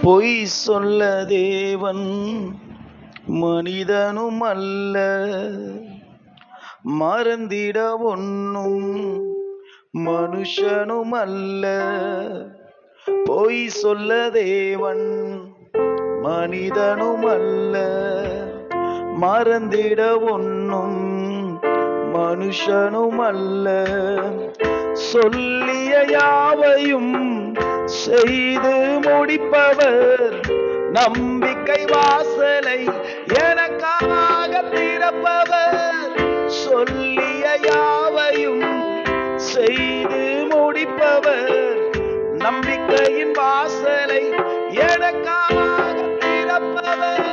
பொய் சொல்ல தேவன் மனிதனும் அல்ல, மறந்திட ஒன்னும் மனுஷனும் அல்ல. பொய் சொல்ல தேவன் மனிதனும் அல்ல, மறந்திட ஒன்னும் மனுஷனும் அல்ல. சொல்லிய யாவையும் செய்து முடிப்பவர், நம்பிக்கை வாசலை எனக்காக திறப்பவர். சொல்லிய யாவையும் செய்து முடிப்பவர், நம்பிக்கையின் வாசலை எனக்காக திறப்பவர்.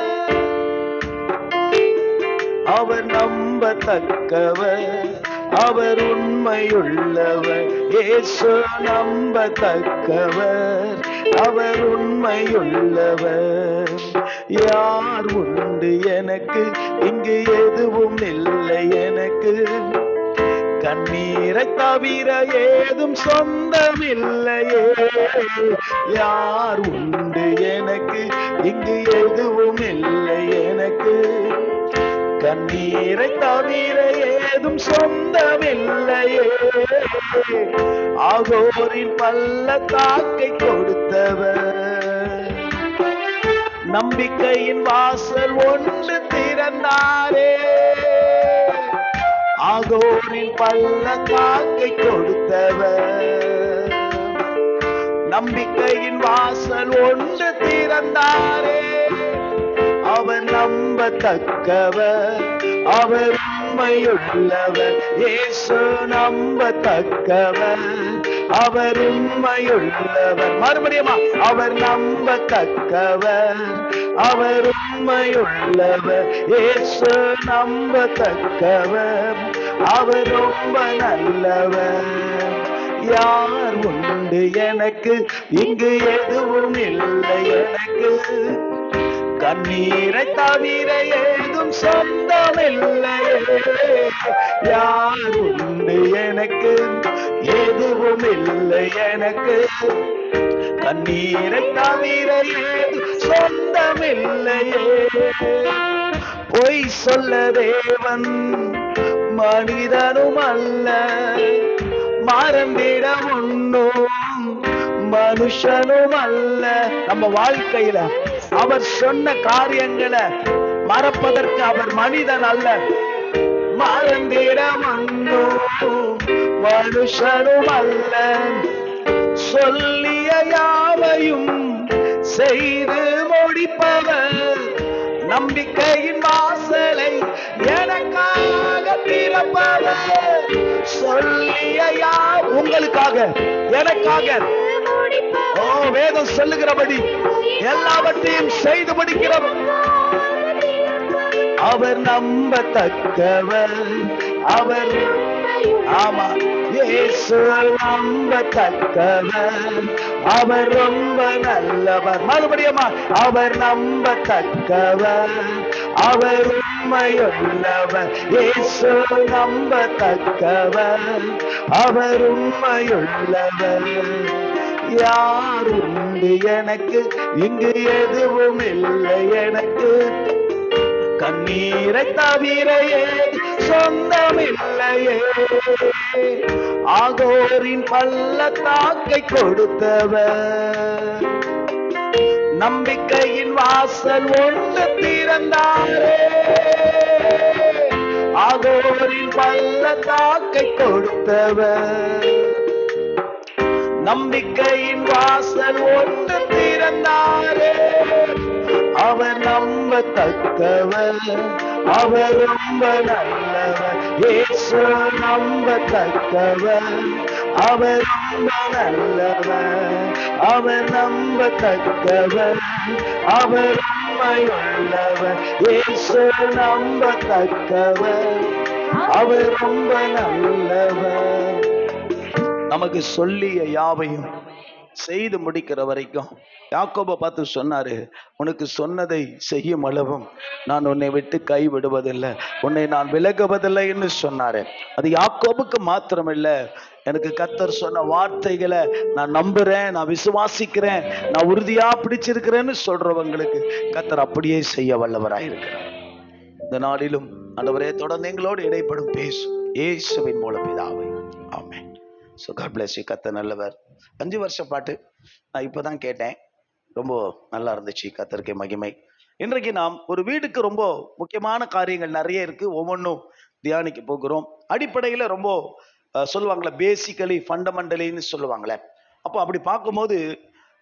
அவர் நம்பத்தக்கவர், அவர் உண்மையுள்ளவர். இயேசு நம்பத்தக்கவர், அவர் உண்மையுள்ளவர். யார் உண்டு எனக்கு, இங்கு எதுவும் இல்லை எனக்கு. கண்ணீரை தவிர ஏதும் சொந்தமில்லையே. யார் உண்டு எனக்கு, இங்கு எதுவும் இல்லை எனக்கு. கண்ணீரை தவிர ஏதும் சொந்தமில்லையே. ஆகோரின் பள்ளத்தாக்கை கொடுத்தவர், நம்பிக்கையின் வாசல் ஒன்று திறந்தாரே. ஆகோரின் பள்ளத்தாக்கை கொடுத்தவர், நம்பிக்கையின் வாசல் ஒன்று திறந்தாரே. அவர் நம்பத்தக்கவர், அவர் உண்மையுள்ளவர். இயேசு நம்பத்தக்கவர், அவர் உண்மையுள்ளவர். மறுபடியுமா, அவர் நம்பத்தக்கவர், அவர் உண்மையுள்ளவர். இயேசு நம்பத்தக்கவர், அவர் ரொம்ப நல்லவர். யார் உண்டு எனக்கு, இங்கு எதுவும் இல்லை எனக்கு. கண்ணீரை தவிர ஏதும் சொந்தமில்லையே. யார் உண்டு எனக்கு, எதுவும் இல்லை எனக்கு. கண்ணீரை தவிர ஏதும் சொந்தமில்லையே. பொய் சொல்ல தேவன் மனிதனும் அல்ல, மறந்திட ஒன்னும் மனுஷனும் அல்ல. நம்ம வாழ்க்கையில அவர் சொன்ன காரியங்களை மறப்பதற்கு அவர் மனிதன் அல்ல. மறந்திட ஒன்னும் மனுஷனும் அல்ல. சொல்லிய யாவையும் செய்து முடிப்பவர், நம்பிக்கையின் வாசலை எனக்காக திறப்பவர். சொல்லிய உங்களுக்காக எனக்காக, ஓ வேதம் சொல்லுகிறபடி எல்லாவற்றையும் செய்து முடிக்கிறவர். அவர் நம்பத்தக்கவர், அவர் ஆமா இயேசு நம்பத்தக்கவர், அவர் ரொம்ப நல்லவர். மறுபடியுமா, அவர் நம்பத்தக்கவர், அவர் உண்மையுள்ளவர். இயேசு நம்பத்தக்கவர், அவர் உண்மையுள்ளவர். யார் உண்டு எனக்கு, இங்கு எதுவும் இல்லை எனக்கு. கண்ணீரை தவிர சொந்தமில்லையே. ஆகோரின் பள்ளத்தாக்கை கொடுத்தவர், நம்பிக்கையின் வாசல் ஒன்று திறந்தாரே. ஆகோரின் பள்ளத்தாக்கை கொடுத்தவர், நம்பிக்கையின் வாசல் ஒன்று திறந்தாரே. அவர் நம்பத்தக்கவர், அவர் ரொம்ப நல்லவர். இயேசு நம்பத்தக்கவர், அவர் ரொம்ப நல்லவர். அவர் நம்பத்தக்கவர், அவர் உண்மையுள்ளவர். இயேசு நம்பத்தக்கவர், அவர் ரொம்ப நல்லவர். நமக்கு சொல்லிய யாவையும் செய்து முடிக்கிற வரைக்கும். யாக்கோபை பார்த்து சொன்னாரு, உனக்கு சொன்னதை செய்யும் அளவும் நான் உன்னை விட்டு கைவிடுவதில்லை, உன்னை நான் விலகுவதில்லைன்னு சொன்னாரு. அது யாக்கோபுக்கு மாத்திரமில்ல, எனக்கு கர்த்தர் சொன்ன வார்த்தைகளை நான் நம்புறேன், நான் விசுவாசிக்கிறேன், நான் உறுதியா பிடிச்சிருக்கிறேன்னு சொல்றவங்களுக்கு கர்த்தர் அப்படியே செய்ய வல்லவராயிருக்கிறார். இந்த நாளிலும் ஆண்டவரே தொடர்ந்து எங்களோடு இடைப்படும் பேசும் இயேசுவின் மூலம் பிதாவே, ஆமென். So God bless you. கர்த்தர் நல்லவர். 5 வருஷ பாட்டு நான் இப்போதான் கேட்டேன், ரொம்ப நல்லா இருந்துச்சு. கர்த்தருக்கே மகிமை. இன்றைக்கு நாம் ஒரு வீடுக்கு ரொம்ப முக்கியமான காரியங்கள் நிறைய இருக்கு, ஒவ்வொன்றும் தியானிக்க போகிறோம். அடிப்படையில் ரொம்ப சொல்லுவாங்களே, பேசிக்கலி ஃபண்டமெண்டலின்னு சொல்லுவாங்களே. அப்போ அப்படி பார்க்கும்போது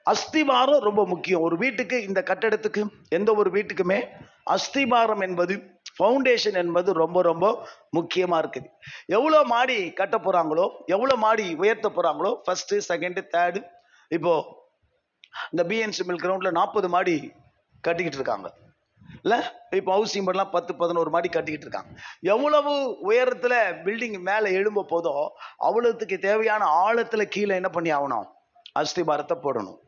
அஸ்திபாரம் ரொம்ப முக்கியம் ஒரு வீட்டுக்கு. இந்த கட்டடத்துக்கு, எந்த ஒரு வீட்டுக்குமே அஸ்திபாரம் என்பது, ஃபவுண்டேஷன் என்பது ரொம்ப ரொம்ப முக்கியமா இருக்குது. எவ்வளோ மாடி கட்ட போறாங்களோ, எவ்வளோ மாடி உயர்த்த போறாங்களோ, ஃபர்ஸ்ட், செகண்ட், தேர்டு, இப்போ இந்த பிஎன்சி மில் கிரவுண்ட்ல 40 மாடி கட்டிக்கிட்டு இருக்காங்க இல்ல. இப்போ ஹவுசிங் போர்ட்லாம் 10-11 மாடி கட்டிக்கிட்டு இருக்காங்க. எவ்வளவு உயரத்துல பில்டிங் மேல எழும்ப போதோ அவ்வளவுக்கு தேவையான ஆழத்துல கீழே என்ன பண்ணி ஆகணும், அஸ்திபாரத்தை போடணும்.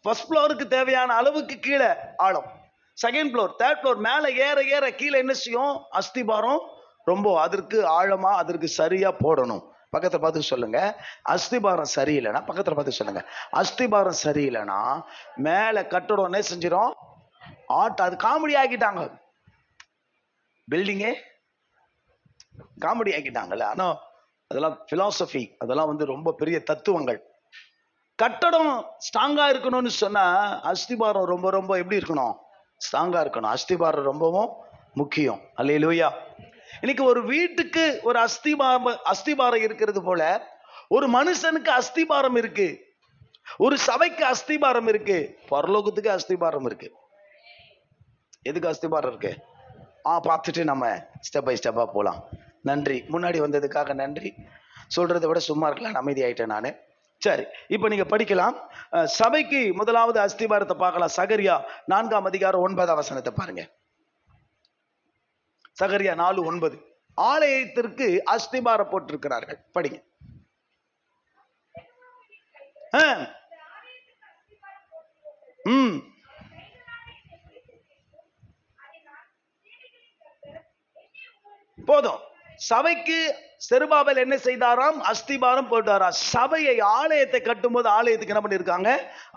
ஃபர்ஸ்ட் ஃப்ளோருக்கு தேவையான அளவுக்கு கீழே ஆழம், செகண்ட் ஃப்ளோர், தேர்ட் ஃப்ளோர், மேலே ஏற ஏற கீழே என்ன செய்யும், அஸ்திபாரம் ரொம்ப அதற்கு ஆழமா, அதற்கு சரியா போடணும். பக்கத்துல பார்த்து சொல்லுங்க, அஸ்திபாரம் சரியில்லைன்னா, பக்கத்துல பார்த்து சொல்லுங்க, அஸ்திபாரம் சரியில்லைன்னா மேல கட்டடம் என்ன செஞ்சிடும், அது காமெடி ஆக்கிட்டாங்க, பில்டிங்கே காமெடி ஆக்கிட்டாங்கல்ல. ஆனா அதெல்லாம் பிலாசபி, அதெல்லாம் ரொம்ப பெரிய தத்துவங்கள். கட்டடம் ஸ்ட்ராங்கா இருக்கணும்னு சொன்னா அஸ்திபாரம் ரொம்ப ரொம்ப எப்படி இருக்கணும், ஸ்ட்ராங்கா இருக்கணும். அஸ்திபாரம் ரொம்பவும் முக்கியம். அல்லேலூயா. இன்னைக்கு ஒரு வீட்டுக்கு ஒரு அஸ்திபாரம் இருக்கிறது போல ஒரு மனுஷனுக்கு அஸ்திபாரம் இருக்கு, ஒரு சபைக்கு அஸ்திபாரம் இருக்கு, பரலோகத்துக்கு அஸ்திபாரம் இருக்கு. எதுக்கு அஸ்திபாரம் இருக்கு பார்த்துட்டு நம்ம ஸ்டெப் பை ஸ்டெப்பா போலாம். நன்றி, முன்னாடி வந்ததுக்காக நன்றி. சொல்றதை விட சும்மா இருக்கலாம், அமைதி ஆயிட்டேன் நானு. சரி, இப்ப நீங்க படிக்கலாம். சபைக்கு முதலாவது அஸ்திபாரத்தை பார்க்கலாம். சகரியா 4ஆம் அதிகாரம் 9ஆம் வசனத்தை பாருங்க. சகரியா 4:9. ஆலயத்திற்கு அஸ்திபாரம் போட்டிருக்கிறார்கள். படிங்க. போதும். சபைக்கு செருபாபேல் என்ன செய்தாராம், அஸ்திபாரம் போட்டாரா. சபையை, ஆலயத்தை கட்டும் போது ஆலயத்துக்கு என்ன பண்ணிருக்காங்க,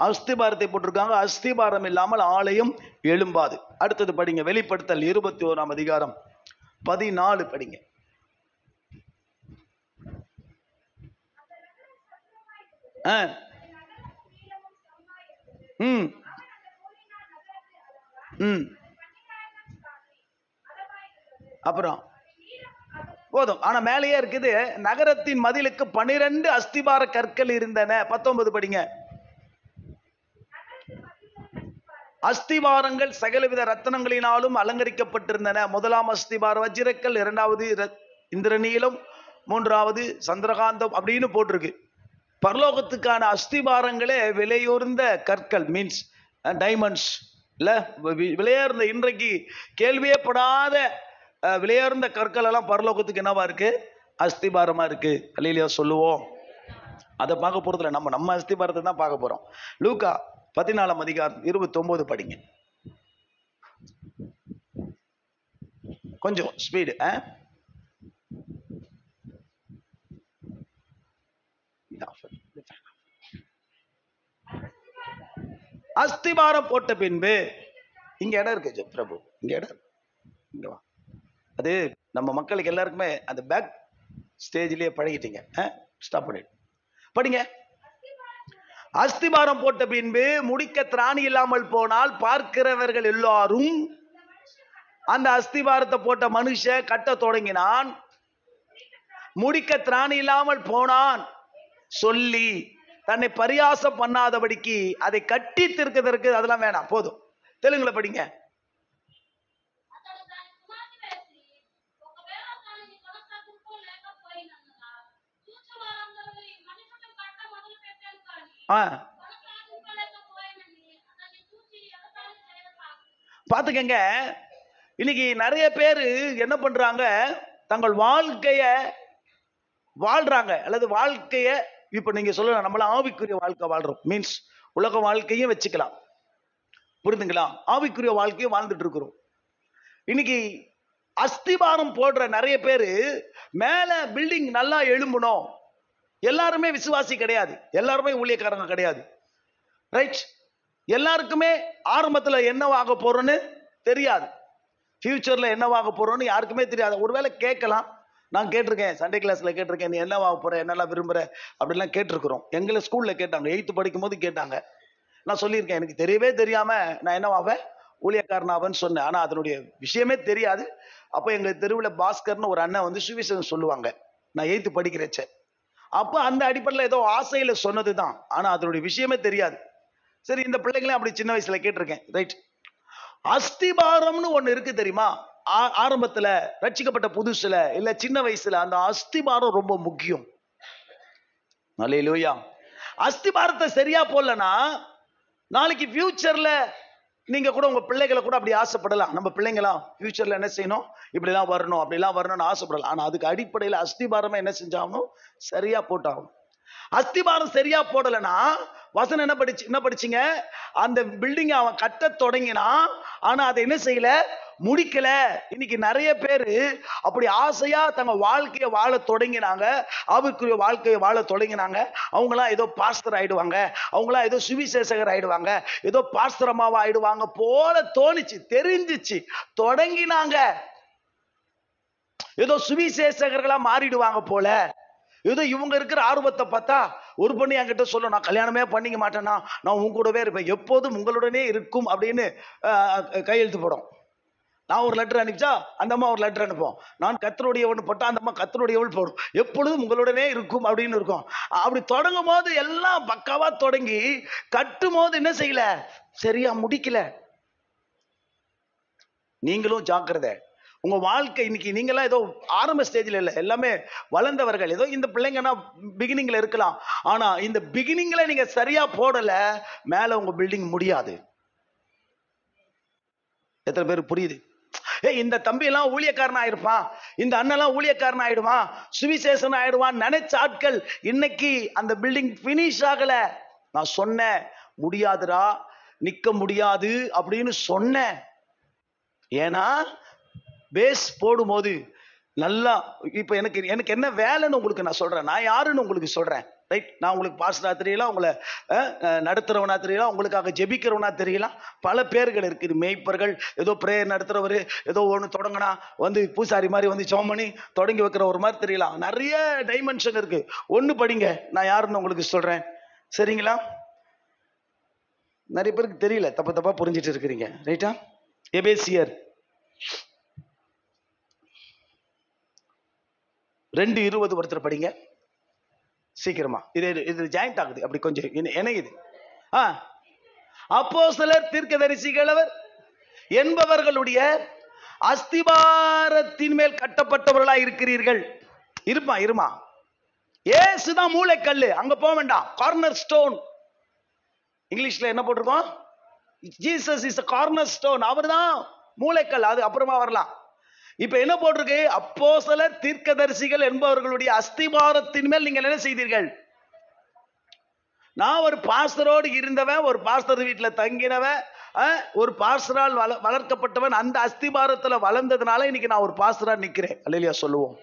அஸ்திபாரத்தை போட்டிருக்காங்க. அஸ்திபாரம் இல்லாமல் ஆலயம் எழும்பாது. அடுத்தது படிங்க, வெளிப்படுத்தல் 21ஆம் அதிகாரம் 14 படிங்க. அப்புறம் போதும். ஆனா மேலேயே இருக்குது, நகரத்தின் மதிலுக்கு 12 அஸ்திபார கற்கள் இருந்தன. 19 படிங்க. அஸ்திபாரங்கள் சகலவித ரத்தனங்களினாலும் அலங்கரிக்கப்பட்டிருந்தன. முதலாம் அஸ்திபார வஜ்ரக்கல், 2வது இந்திரநீலம், 3வது சந்திரகாந்தம் அப்படின்னு போட்டிருக்கு. பரலோகத்துக்கான அஸ்திபாரங்களே விலையுறந்த கற்கள், மீன்ஸ் டைமண்ட்ஸ் இல்ல, விலையுறந்த, இன்றைக்கு கேள்வியே படாத விலையுறந்த கற்கள் எல்லாம் பரலோகத்துக்கு என்னவா இருக்கு, அஸ்திபாரமா இருக்கு. அல்லேலூயா சொல்லுவோம். அதை பார்க்க போறதுல நம்ம அஸ்திபாரத்தை தான் பார்க்க போறோம். லூக்கா 14ஆம் அதிகாரம் 29 படிங்க. கொஞ்சம் ஸ்பீடு. அஸ்திபாரம் போட்ட பின்பு, இங்க இடம் இருக்கு பிரபு, இங்க இடம், இங்க வா. அது நம்ம மக்களுக்கு எல்லாருக்குமே அந்த பேக் ஸ்டேஜ்லயே பழகிட்டீங்க. ஸ்டாப் பண்ணிடு, படிங்க. அஸ்திபாரம் போட்ட பின்பு முடிக்க திராணி இல்லாமல் போனால் பார்க்கிறவர்கள் எல்லாரும் அந்த அஸ்திபாரத்தை போட்ட மனுஷன் கட்ட தொடங்கினான். முடிக்க திராணி இல்லாமல் போனான் சொல்லி தன்னை பரியாசம் பண்ணாதபடிக்கு அதை கட்டி திருக்கிறதுக்கு, அதெல்லாம் வேணாம், போதும். தெலுங்குல படிங்க. பாத்துக்கங்க, இன்னைக்கு நிறைய பேரு என்ன பண்றாங்க, தங்கள் வாழ்க்கைய வாழ்றாங்க அல்லது வாழ்க்கைய இப்ப நீங்க சொல்லலாம் நம்மள ஆவிக்குரிய வாழ்க்கை வாழ்றோம், மீன்ஸ் உலக வாழ்க்கையும் வச்சுக்கலாம், புரிந்துங்களா? ஆவிக்குரிய வாழ்க்கையும் வாழ்ந்துட்டு இருக்கிறோம். இன்னைக்கு அஸ்திபாரம் போடுற நிறைய பேரு மேல பில்டிங் நல்லா எழும்பணும். எல்லாருமே விசுவாசி கிடையாது, எல்லாருமே ஊழியக்காரங்க கிடையாது, ரைட்? எல்லாருக்குமே ஆரம்பத்துல என்னவாக போறோன்னு தெரியாது, ஃபியூச்சர்ல என்னவாக போறோம்னு யாருக்குமே தெரியாது. ஒருவேளை கேட்கலாம், நான் கேட்டிருக்கேன், சண்டே கிளாஸ்ல கேட்டிருக்கேன், நீ என்னவாக போற, என்னெல்லாம் விரும்புற அப்படிலாம் கேட்டிருக்கிறோம். எங்களை ஸ்கூல்ல கேட்டாங்க, 8th படிக்கும் போது கேட்டாங்க. நான் சொல்லியிருக்கேன், எனக்கு தெரியவே தெரியாம நான் என்னவாவேன், ஊழியக்காரனாவன்னு சொன்னேன். ஆனா அதனுடைய விஷயமே தெரியாது. அப்ப எங்க தெருவில் பாஸ்கர்னு ஒரு அண்ணன் வந்து சுவிசேஷம் சொல்லுவாங்க, நான் 8th படிக்கிறேச்சே. அப்ப அந்த அடிப்படையில் ஏதோ ஆசையில சொன்னதுதான், ஆனா அதனுடைய விஷயமே தெரியாது. சரி, இந்த பிள்ளைங்களையும் அப்படி சின்ன வயசுல கேட்டிருக்கேன், ரைட்? அஸ்திபாரம்னு ஒண்ணு இருக்கு தெரியுமா? ஆரம்பத்துல ரட்சிக்கப்பட்ட புதுசுல இல்ல சின்ன வயசுல அந்த அஸ்திபாரம் ரொம்ப முக்கியம். அல்லேலூயா. அஸ்திபாரத்தை சரியா போடலனா நாளைக்கு ஃபியூச்சர்ல நீங்க கூட உங்க பிள்ளைகளை கூட அப்படி ஆசைப்படலாம். நம்ம பிள்ளைங்களா ஃபியூச்சர்ல என்ன செய்யணும், இப்படி எல்லாம் வரணும், அப்படி எல்லாம் வரணும்னு ஆசைப்படலாம். ஆனா அதுக்கு அடிப்படையில் அஸ்திபாரமா என்ன செஞ்சாகணும், சரியா போட்டாகணும். அஸ்திபாரம் சரியா போடலனா வசனம் என்ன படிச்சீங்க, அந்த பில்டிங் அவன் கட்ட தொடங்கினா, ஆனா அதை என்ன செய்யல, முடிக்கல. இன்னைக்கு நிறைய பேரு அப்படி ஆசையா தங்க வாழ்க்கையை வாழ தொடங்கினாங்க, ஆவிக்குரிய வாழ்க்கையை வாழ தொடங்கினாங்க. அவங்களாம் ஏதோ பாஸ்டர் ஆயிடுவாங்க, அவங்களாம் ஏதோ சுவிசேஷகர் ஆயிடுவாங்க, ஏதோ பாஸ்தரமாவா ஆயிடுவாங்க போல தோணிச்சு, தெரிஞ்சிச்சு, தொடங்கினாங்க. ஏதோ சுவிசேஷகர்களா மாறிடுவாங்க போல. ஏதோ இவங்க இருக்கிற ஆர்வத்தை பார்த்தா ஒரு பொண்ணு என்கிட்ட சொல்ல, நான் கல்யாணமே பண்ணிக்க மாட்டேன்னா, நான் உங்க கூடவே இருப்பேன், எப்போதும் உங்களுடனே இருக்கும் அப்படின்னு கையெழுத்து போடும். நான் ஒரு லெட்டர் அனுப்பிச்சா அந்த அம்மா ஒரு லெட்டர் அனுப்போம், நான் கர்த்தருடையவன் போட்டா அந்த அம்மா கர்த்தருடையவள் போடும், எப்பொழுதும் உங்களுடனே இருக்கும் அப்படின்னு இருக்கும். அப்படி தொடங்கும் போது எல்லாம் பக்காவா தொடங்கி கட்டும் போது என்ன செய்யல, சரியா முடிக்கல. நீங்களும் ஜாக்கிரதை. உங்க வாழ்க்கை இன்னைக்கு நீங்களாம் ஏதோ ஆரம்ப ஸ்டேஜ்ல இல்ல, எல்லாமே வளர்ந்தவர்கள். ஏதோ இந்த பிள்ளைங்கன்னா பிகினிங்ல இருக்கலாம், ஆனா இந்த பிகினிங்ல நீங்க சரியா போடல, மேல உங்க பில்டிங் முடியாது. எத்தனை பேர் புரியுது? இந்த தம்பி எல்லாம் ஊழியக்காரன் ஆயிருப்பான், இந்த அண்ணன் எல்லாம் ஊழியக்காரன் ஆயிடுவான், சுவிசேஷன் ஆயிடுவான் நினைச்ச ஆட்கள் இன்னைக்கு அந்த பில்டிங் பினிஷ் ஆகல. நான் சொன்னேன், முடியாதுடா, நிக்க முடியாது அப்படின்னு சொன்னேன். ஏன்னா பேஸ் போடும்போது நல்லா, இப்ப எனக்கு என்ன வேலைன்னு உங்களுக்கு நான் சொல்றேன், நான் யாருன்னு உங்களுக்கு சொல்றேன், ரைட்? நான் உங்களுக்கு பாஸ்டரா தெரியலாம், உங்களை நடத்துறவனா தெரியலாம், உங்களுக்காக ஜெபிக்கிறவனா தெரியலாம், பல பேர்கள் இருக்குது, மேய்ப்பர்கள், ஏதோ பிரேயர் நடத்துறவர், ஏதோ ஒன்று தொடங்கினா வந்து பூசாரி மாதிரி வந்து ஜெபம் பண்ணி தொடங்கி வைக்கிற ஒரு மாதிரி தெரியலாம். நிறைய டைமென்ஷன் இருக்கு. ஒண்ணு படிங்க, நான் யாருன்னு உங்களுக்கு சொல்றேன், சரிங்களா? நிறைய பேருக்கு தெரியல, தப்பா புரிஞ்சிட்டு இருக்கிறீங்க, ரைட்டா? எபேசியர் 2:20 ஒருத்தர் படிங்க சீக்கிரமா. இது ஜாயிண்ட் ஆகுது, அப்படி கொஞ்சம் இணையுது. அப்போஸ்தலர் தீர்க்கதரிசிகள் என்பவர்களுடைய அஸ்திபாரத்தின் மேல் கட்டப்பட்டவர்களா இருக்கிறீர்கள். இருமா, இயேசுதான் மூளைக்கல்லு, அங்க போக வேண்டாம். கார்னர் ஸ்டோன், இங்கிலீஷ்ல என்ன போட்டிருக்கோம்? Jesus is a cornerstone. அவர்தான் மூளைக்கல், அது அப்புறமா வரலாம். இப்ப என்ன போட்டிருக்கு? அப்போஸ்தலர் தீர்க்கதரிசிகள் என்பவர்களுடைய அஸ்திபாரத்தின் மேல் நீங்கள் என்ன செய்தீர்கள்? நான் ஒரு பாஸ்டரோடு இருந்தவன், ஒரு பாஸ்டர் வீட்டில் தங்கினவன், ஒரு பாஸ்டரால் வளர்க்கப்பட்டவன், அந்த அஸ்திபாரத்துல வளர்ந்ததுனால இன்னைக்கு நான் ஒரு பாஸ்டரா நிக்கிறேன். அல்லேலூயா சொல்லுவோம்.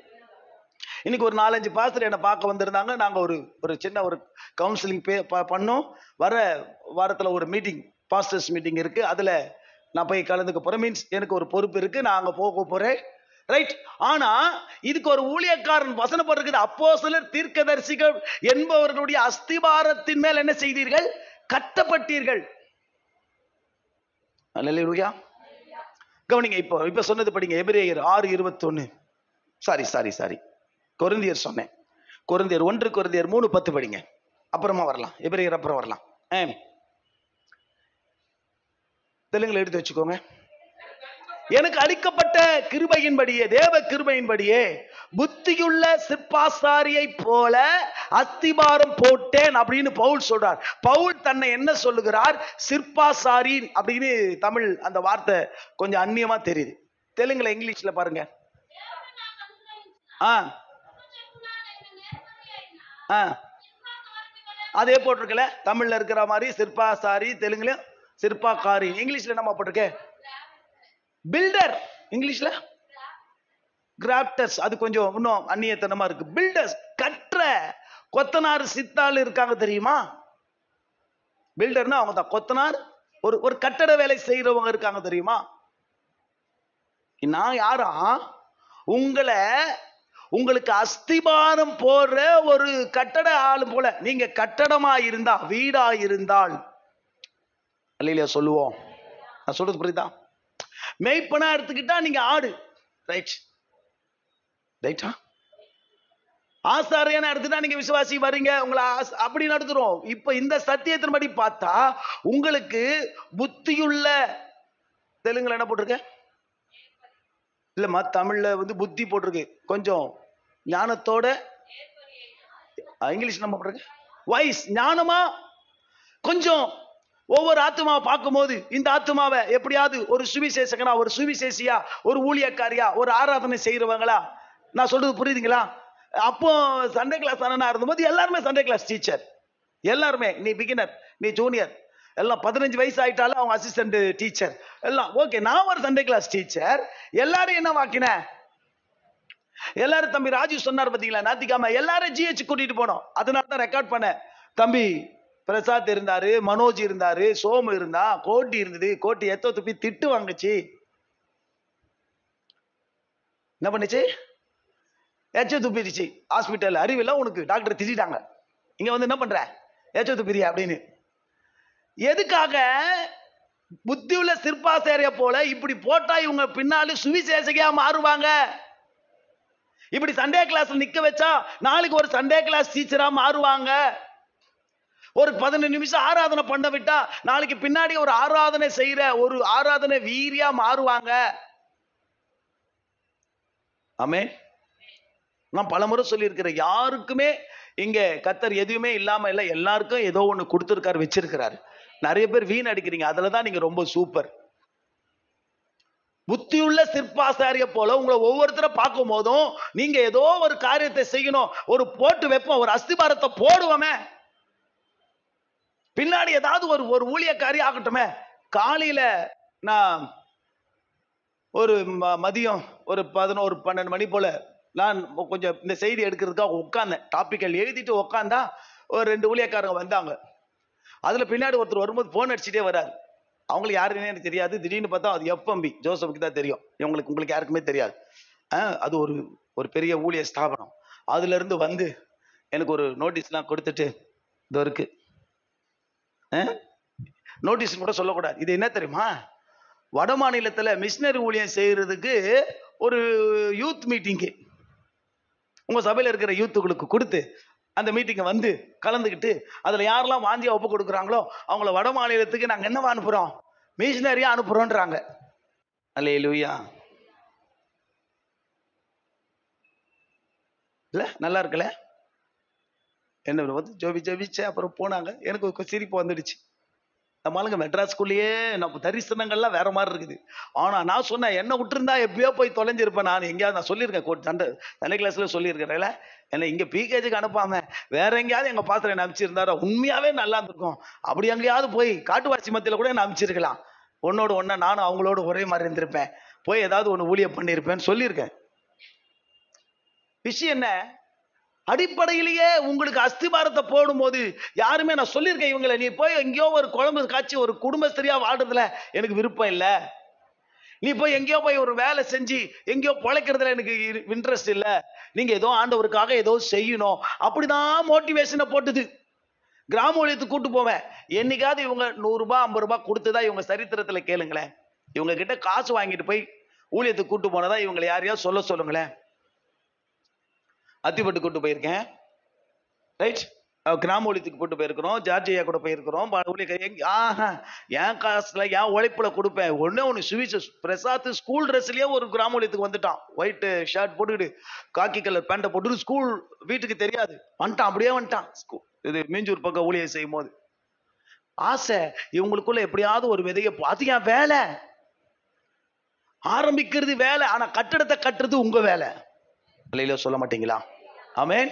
இன்னைக்கு ஒரு 4-5 பாஸ்டர் என்னை பார்க்க வந்திருந்தாங்க. நாங்க ஒரு சின்ன ஒரு கவுன்சிலிங் பண்ணோம். வர வாரத்துல ஒரு மீட்டிங், பாஸ்டர்ஸ் மீட்டிங் இருக்கு, அதுல நான் போய் கலந்துக்க போறேன். மீன்ஸ் எனக்கு ஒரு பொறுப்பு இருக்கு, நான் அங்க போக போறேன், ரைட்? ஆனா இதுக்கு ஒரு ஊழியக்காரன் வசனம் இருக்குது, அப்போஸ்தலர் தீர்க்கதரிசிகள் என்பவர்களுடைய அஸ்திபாரத்தின் மேல் என்ன செய்தீர்கள்? கட்டப்பட்டீர்கள். அல்லேலூயா. கவனிங்க, இப்ப சொன்னது படிங்க. எபிரேயர் 6:21. சாரி கொரிந்தியர் சொன்னேன். கொரிந்தியர் 1 கொரிந்தியர் 3:10 படிங்க, அப்புறமா வரலாம். எபிரேயர் அப்புறம் வரலாம். தெலுங்குல எடுத்து வச்சுக்கோங்க. எனக்கு அளிக்கப்பட்ட கிருபையின்படியே, தேவ கிருபையின்படியே புத்தியுள்ள சிற்பாசாரியை போல அஸ்திபாரம் போட்டேன் அப்படின்னு பவுல் சொல்றார். பவுல் தன்னை என்ன சொல்லுகிறார்? சிற்பாசாரி அப்படின்னு. தமிழ் அந்த வார்த்தை கொஞ்சம் அந்நியமா தெரியுது. தெலுங்குல இங்கிலீஷ்ல பாருங்க. அதே போட்டிருக்கல, தமிழ்ல இருக்கிற மாதிரி சிற்பா சாரி, தெலுங்குல சிற்பா காரி, இங்கிலீஷ்ல என்னமா போட்டிருக்கேன்? பில்டர். இங்கிலீஷ்ல கிராப்டர்ஸ். அது கொஞ்சம் இன்னும் அந்நியத்தனமா இருக்கு. பில்டர்ஸ், கற்ற கொத்தனார் சித்தாள் இருக்காங்க தெரியுமா? பில்டர்னா அவங்க தான். கொத்தனார், ஒரு கட்டட வேலை செய்யறவங்க இருக்காங்க தெரியுமா? நான் யாரா? உங்களுக்கு அஸ்திபாரம் போடுற ஒரு கட்டட ஆளு போல. நீங்க கட்டடமா இருந்தா, வீடா இருந்தால் அல்லேலூயா சொல்லுவோம். நான் சொல்றது புரியுதா? மேய்ப்பனா எடுத்துக்கிட்டா நீங்க ஆடு, ரைட் ரைட்டா? ஆசாரியனா எடுத்துட்டா நீங்க விசுவாசி வரீங்க, உங்களை அப்படி நடத்துறோம். இப்ப இந்த சத்தியத்தின்படி பார்த்தா உங்களுக்கு புத்தியுள்ள, தெலுங்குல என்ன போட்டிருக்க? இல்லம்மா, தமிழ்ல புத்தி போட்டிருக்கு. கொஞ்சம் ஞானத்தோட, இங்கிலீஷ் நம்ம போட்டிருக்கு வைஸ், ஞானமா. கொஞ்சம் ஒவ்வொரு ஆத்துமாவை பார்க்கும்போது இந்த ஆத்துமாவை எப்படியாவது ஒரு சுவிசேஷகனா, ஒரு சுவிசேஷியா, ஒரு ஊழியக்காரியா, ஒரு ஆராதனை செய்யறவங்களா, நான் சொல்றது புரியுதுங்களா? அப்போ சண்டே கிளாஸ் அண்ணனா இருந்தபோது எல்லாருமே சண்டே கிளாஸ் டீச்சர். எல்லாருமே, நீ பிகினர், நீ ஜூனியர், எல்லாம் 15 வயசு ஆயிட்டாலும் அவங்க அசிஸ்டன்ட் டீச்சர் எல்லாம் ஓகே. நான் ஒரு சண்டே கிளாஸ் டீச்சர். எல்லாரும் என்ன வாக்கின? எல்லாரும் தம்பி ராஜு சொன்னார் பாத்தீங்களா, நாத்திக்காம எல்லாரும் ஜிஹெச் கூட்டிட்டு போனோம். அதனால தான் ரெக்கார்ட் பண்ண. தம்பி பிரசாத் இருந்தாரு, மனோஜ் இருந்தாரு, சோமு இருந்தா, கோட்டி இருந்தது. கோட்டி எத்த துப்பி திட்டு வாங்குச்சு. என்ன பண்ணுச்சு? எச்ச துப்பிடுச்சு. ஹாஸ்பிட்டல் அறிவில்ல உனக்கு, டாக்டர் திட்டாங்க. இங்க என்ன பண்ற? எச்ச துப்பிரியா அப்படின்னு. எதுக்காக? புத்தி உள்ள சிற்பாசாரிய போல இப்படி போட்டா இவங்க பின்னால சுவிசேஷகியா மாறுவாங்க. இப்படி சண்டே கிளாஸ்ல நிக்க வச்சா நாளைக்கு ஒரு சண்டே கிளாஸ் டீச்சரா மாறுவாங்க. ஒரு 15 நிமிஷம் ஆராதனை பண்ண விட்டா நாளைக்கு பின்னாடி ஒரு ஆராதனை செய்யற ஒரு ஆராதனை வீரியா மாறுவாங்க. ஆமென். நான் பலமுறை சொல்லி இருக்கிறேன், யாருக்குமே இங்க கர்த்தர் எதுவுமே இல்லாம இல்ல, எல்லாருக்கும் ஏதோ ஒண்ணு கொடுத்திருக்காரு, வச்சிருக்கிறாரு. நிறைய பேர் வீண் அடிக்கிறீங்க, அதுலதான் நீங்க ரொம்ப சூப்பர். புத்தியுள்ள சிற்பாசாரிய போல உங்களை ஒவ்வொருத்தரை பார்க்கும் போதும் நீங்க ஏதோ ஒரு காரியத்தை செய்யணும். ஒரு போட்டு வைப்போம், ஒரு அஸ்திபாரத்தை போடுவோமே, பின்னாடி ஏதாவது ஒரு ஊழியக்காரி ஆகட்டுமே. காலையில நான் ஒரு மதியம் ஒரு 11-12 மணி போல நான் கொஞ்சம் இந்த செய்தி எடுக்கிறதுக்காக உட்கார்ந்தேன். டாபிக்கல் எழுதிட்டு உட்காந்தா ஒரு 2 ஊழியக்காரங்க வந்தாங்க. அதுல பின்னாடி ஒருத்தர் வரும்போது போன் அடிச்சுட்டே வர்றாரு. அவங்களுக்கு யாருன்னு எனக்கு தெரியாது. திடீர்னு பார்த்தா அது எஃப்எம்பி ஜோசப்புக்கு தான் தெரியும். உங்களுக்கு யாருக்குமே தெரியாது. அது ஒரு பெரிய ஊழிய ஸ்தாபனம். அதுல இருந்து வந்து எனக்கு ஒரு நோட்டீஸ்லாம் கொடுத்துட்டு, இது இருக்கு, நோட்டீஸ் கூட சொல்லக்கூடாது. இது என்ன தெரியுமா? வட மாநிலத்துல மிஷினரி ஊழியம் செய்யறதுக்கு ஒரு யூத் மீட்டிங்கு உங்க சபையில இருக்கிற யூத்துகளுக்கு கொடுத்து அந்த மீட்டிங்க வந்து கலந்துக்கிட்டு அதுல யாரெல்லாம் வாந்தியா ஒப்பு கொடுக்குறாங்களோ அவங்கள வட மாநிலத்துக்கு நாங்க என்னவா அனுப்புறோம்? மிஷினரியா அனுப்புறோன்றாங்க. அல்லேலூயா. இல்ல நல்லா இருக்குல்ல? என்ன ஜோபிச்சே அப்புறம் போனாங்க. எனக்கு சிரிப்பு வந்துடுச்சு. நம்மளுங்க மெட்ராஸ்குள்ளேயே நம்ம தரிசனங்கள்லாம் வேற மாதிரி இருக்குது. ஆனா நான் சொன்னேன், என்ன விட்டுருந்தா எப்பயோ போய் தொலைஞ்சிருப்பேன். நான் எங்கேயாவது நான் சொல்லியிருக்கேன், சண்டே கிளாஸ்ல சொல்லியிருக்கிறேன்ல, என்ன இங்க பிகேஜுக்கு அனுப்பாம வேற எங்கேயாவது எங்க பாத்திரம் என்ன அனுப்பிச்சிருந்தாரோ உண்மையாவே நல்லா இருந்திருக்கும். அப்படி எங்கேயாவது போய் காட்டுவாசி மத்தியில கூட என்ன அனுப்பிச்சிருக்கலாம். ஒன்னோட ஒன்னா நானும் அவங்களோட ஒரே மாதிரி இருந்திருப்பேன். போய் ஏதாவது ஒண்ணு ஊழியம் பண்ணியிருப்பேன்னு சொல்லியிருக்கேன். விஷயம் என்ன? அடிப்படையிலேயே உங்களுக்கு அஸ்திபாரத்தை போடும் போது யாருமே, நான் சொல்லியிருக்கேன், இவங்களை நீ போய் எங்கேயோ ஒரு குழம்பு காய்ச்சி ஒரு குடும்பஸ்திரியா வாழ்றதுல எனக்கு விருப்பம் இல்லை. நீ போய் எங்கேயோ போய் ஒரு வேலை செஞ்சு எங்கேயோ பொழைக்கிறதுல எனக்கு இன்ட்ரெஸ்ட் இல்லை. நீங்க ஏதோ ஆண்டவருக்காக ஏதோ செய்யணும். அப்படிதான் மோட்டிவேஷனை போட்டுது. கிராம ஊழியத்துக்கு கூட்டு போவேன். என்னைக்காவது இவங்க 100 ரூபாய் 50 ரூபாய் கொடுத்துதான் இவங்க சரித்திரத்துல கேளுங்களேன். இவங்க கிட்ட காசு வாங்கிட்டு போய் ஊழியத்துக்கு கூட்டு போனதா இவங்களை யாரையாவது சொல்லுங்களேன். அத்திப்பட்டு கூட்டு போயிருக்கேன், ரைட்? கிராம ஊழியத்துக்கு கூட்டு போயிருக்கிறோம், ஜார்ஜியா கூட போயிருக்கிறோம். என் காசுல என் உழைப்புல கொடுப்பேன். ஒண்ணு சுவிசேஷ் பிரசாத் ஸ்கூல் ட்ரெஸ்லயே ஒரு கிராம ஊழியத்துக்கு வந்துட்டான். ஒயிட் ஷர்ட் போட்டுக்கிட்டு காக்கி கலர் பேண்ட போட்டு, ஸ்கூல் வீட்டுக்கு தெரியாது, வந்துட்டான். அப்படியே வந்துட்டான். இது மீஞ்சூர் பக்கம் ஊழியம் செய்யும் போது ஆசை இவங்களுக்குள்ள எப்படியாவது ஒரு விதைய, அது என் வேலை. ஆரம்பிக்கிறது வேலை, ஆனா கட்டடத்தை கட்டுறது உங்க வேலை. சொல்ல மாட்டீங்களா? ஆமென்.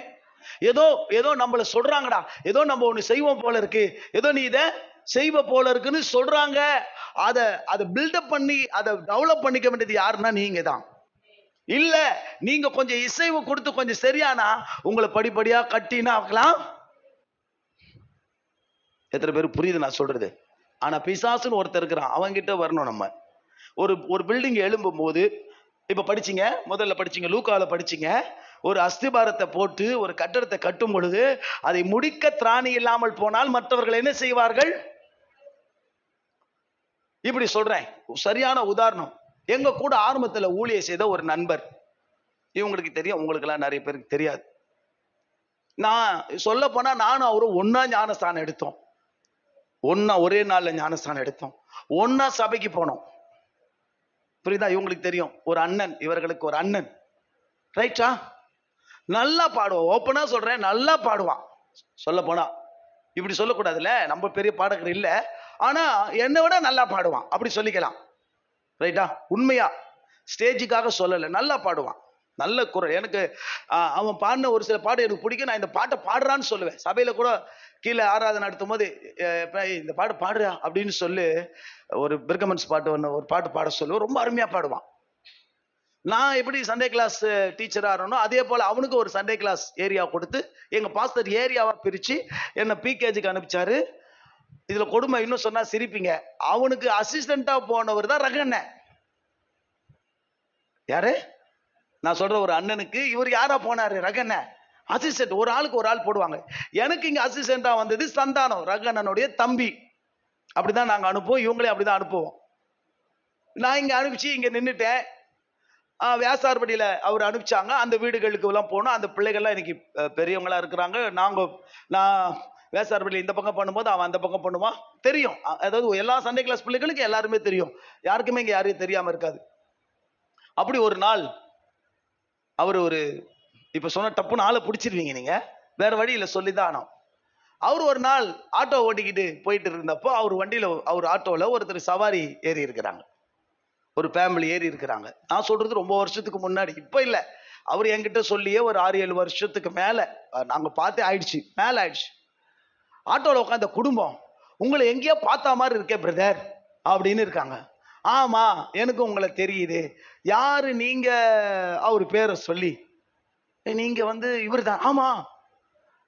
ஏதோ ஏதோ நம்மள சொல்றாங்கடா, ஏதோ நம்ம ஒண்ணு செய்வோம் போல இருக்கு, ஏதோ நீ இதை செய்வ போல இருக்குன்னு சொல்றாங்க. அதை பில்டப் பண்ணி அதை டெவலப் பண்ணிக்க வேண்டியது யாருன்னா நீங்க தான். இல்ல நீங்க கொஞ்சம் இசைவு கொடுத்து கொஞ்சம் சரியானா உங்களை படிப்படியா கட்டினா ஆக்கலாம். எத்தனை பேர் புரியுது நான் சொல்றது? ஆனா பிசாசுன்னு ஒருத்தர் இருக்கிறான், அவன்கிட்ட வரணும் நம்ம. ஒரு பில்டிங் எழும்பும் போது, இப்ப படிச்சீங்க, முதல்ல படிச்சீங்க, லூக்கால படிச்சீங்க, ஒரு அஸ்திபாரத்தை போட்டு ஒரு கட்டடத்தை கட்டும் பொழுது அதை முடிக்க திராணி இல்லாமல் போனால் மற்றவர்கள் என்ன செய்வார்கள்? இப்படி சொல்றேன், சரியான உதாரணம். எங்க கூட ஆரம்பத்துல ஊழிய செய்த ஒரு நண்பர், இவங்களுக்கு தெரியும், உங்களுக்கு எல்லாம் நிறைய பேருக்கு தெரியாது. நான் சொல்ல போனா நானும் அவரும் ஒன்னா ஞானஸ்தானம் எடுத்தோம், ஒன்னா ஒரே நாள்ல ஞானஸ்தானம் எடுத்தோம், ஒன்னா சபைக்கு போனோம். புரியுதா? இவங்களுக்கு தெரியும், ஒரு அண்ணன், இவர்களுக்கு ஒரு அண்ணன். ரைட்டா? நல்லா பாடுவான், ஓப்பனா சொல்றேன், நல்லா பாடுவான். சொல்ல போனா இப்படி சொல்லக்கூடாதுல்ல, நம்ம பெரிய பாடகர் இல்ல, ஆனா என்னை விட நல்லா பாடுவான், அப்படி சொல்லிக்கலாம். ரைட்டா? உண்மையா ஸ்டேஜுக்காக சொல்லல, நல்லா பாடுவான், நல்ல குரல். எனக்கு அவன் பாடின ஒரு சில பாட்டு எனக்கு பிடிக்கும், நான் இந்த பாட்டை பாடுறான்னு சொல்லுவேன். சபையில கூட கீழே ஆராதனை நடத்தும் போது இந்த பாட்டு பாடுறா அப்படின்னு சொல்லி ஒரு பிர்கமன்ஸ் பாட்டு ஒன்று, ஒரு பாட்டு பாட சொல்லுவேன், ரொம்ப அருமையா பாடுவான். நான் எப்படி சண்டே கிளாஸ் டீச்சரா இருந்தோம், அதே போல அவனுக்கு ஒரு சண்டே கிளாஸ் ஏரியா கொடுத்து எங்க பாஸ்டர் ஏரியாவா பிரிச்சு என்ன பிகேஜிக்கு அனுப்பிச்சாரு. இதுல கொடுமை இன்னும் சொன்னா சிரிப்பீங்க, அவனுக்கு அசிஸ்டண்டா போனவர் தான் ரகண்ண. யாரு? நான் சொல்ற ஒரு அண்ணனுக்கு இவர் யாரா போனாரு? ரகண்ண அசிஸ்டன்ட். ஒரு ஆளுக்கு ஒரு ஆள் போடுவாங்க. எனக்கு இங்க அசிஸ்டண்டா வந்தது சந்தானம், ரகண்ணனுடைய தம்பி. அப்படிதான் நாங்க அனுப்புவோம், இவங்களே அப்படிதான் அனுப்புவோம். நான் இங்க அனுப்பிச்சு இங்க நின்றுட்டேன். வியாசார்படியில அவர் அனுப்பிச்சாங்க, அந்த வீடுகளுக்கு எல்லாம் போனோம். அந்த பிள்ளைகள்லாம் இன்னைக்கு பெரியவங்களா இருக்கிறாங்க. நான் வியாசார்படியில் இந்த பக்கம் பண்ணும்போது அவன் அந்த பக்கம் பண்ணுவான், தெரியும். அதாவது எல்லா சண்டே கிளாஸ் பிள்ளைகளுக்கு எல்லாருமே தெரியும், யாருக்குமே இங்க யாரையும் தெரியாம இருக்காது. அப்படி ஒரு நாள் அவர் ஒரு, இப்ப சொன்ன டப்புன்னு ஆளை பிடிச்சிருவீங்க நீங்க, வேற வழியில சொல்லிதான் ஆனோம். அவர் ஒரு நாள் ஆட்டோ ஓட்டிக்கிட்டு போயிட்டு இருந்தப்போ அவர் வண்டியில, அவர் ஆட்டோல ஒருத்தர் சவாரி ஏறி இருக்கிறாங்க, ஒரு ஃபேமிலி ஏறி இருக்கிறாங்க. நான் சொல்றது ரொம்ப வருஷத்துக்கு முன்னாடி, இப்ப இல்ல. அவர் என்கிட்ட சொல்லியே ஒரு 6-7 வருஷத்துக்கு மேல நாங்க பார்த்தே ஆயிடுச்சு, மேல ஆயிடுச்சு. ஆட்டோல உட்காந்த குடும்பம், உங்களை எங்கேயோ பார்த்த மாதிரி இருக்கே பிரதர் அப்படின்னு இருக்காங்க. ஆமா எனக்கு உங்களை தெரியுது, யாரு நீங்க? அவர் பேரை சொல்லி, நீங்க வந்து இவர் தான். ஆமா,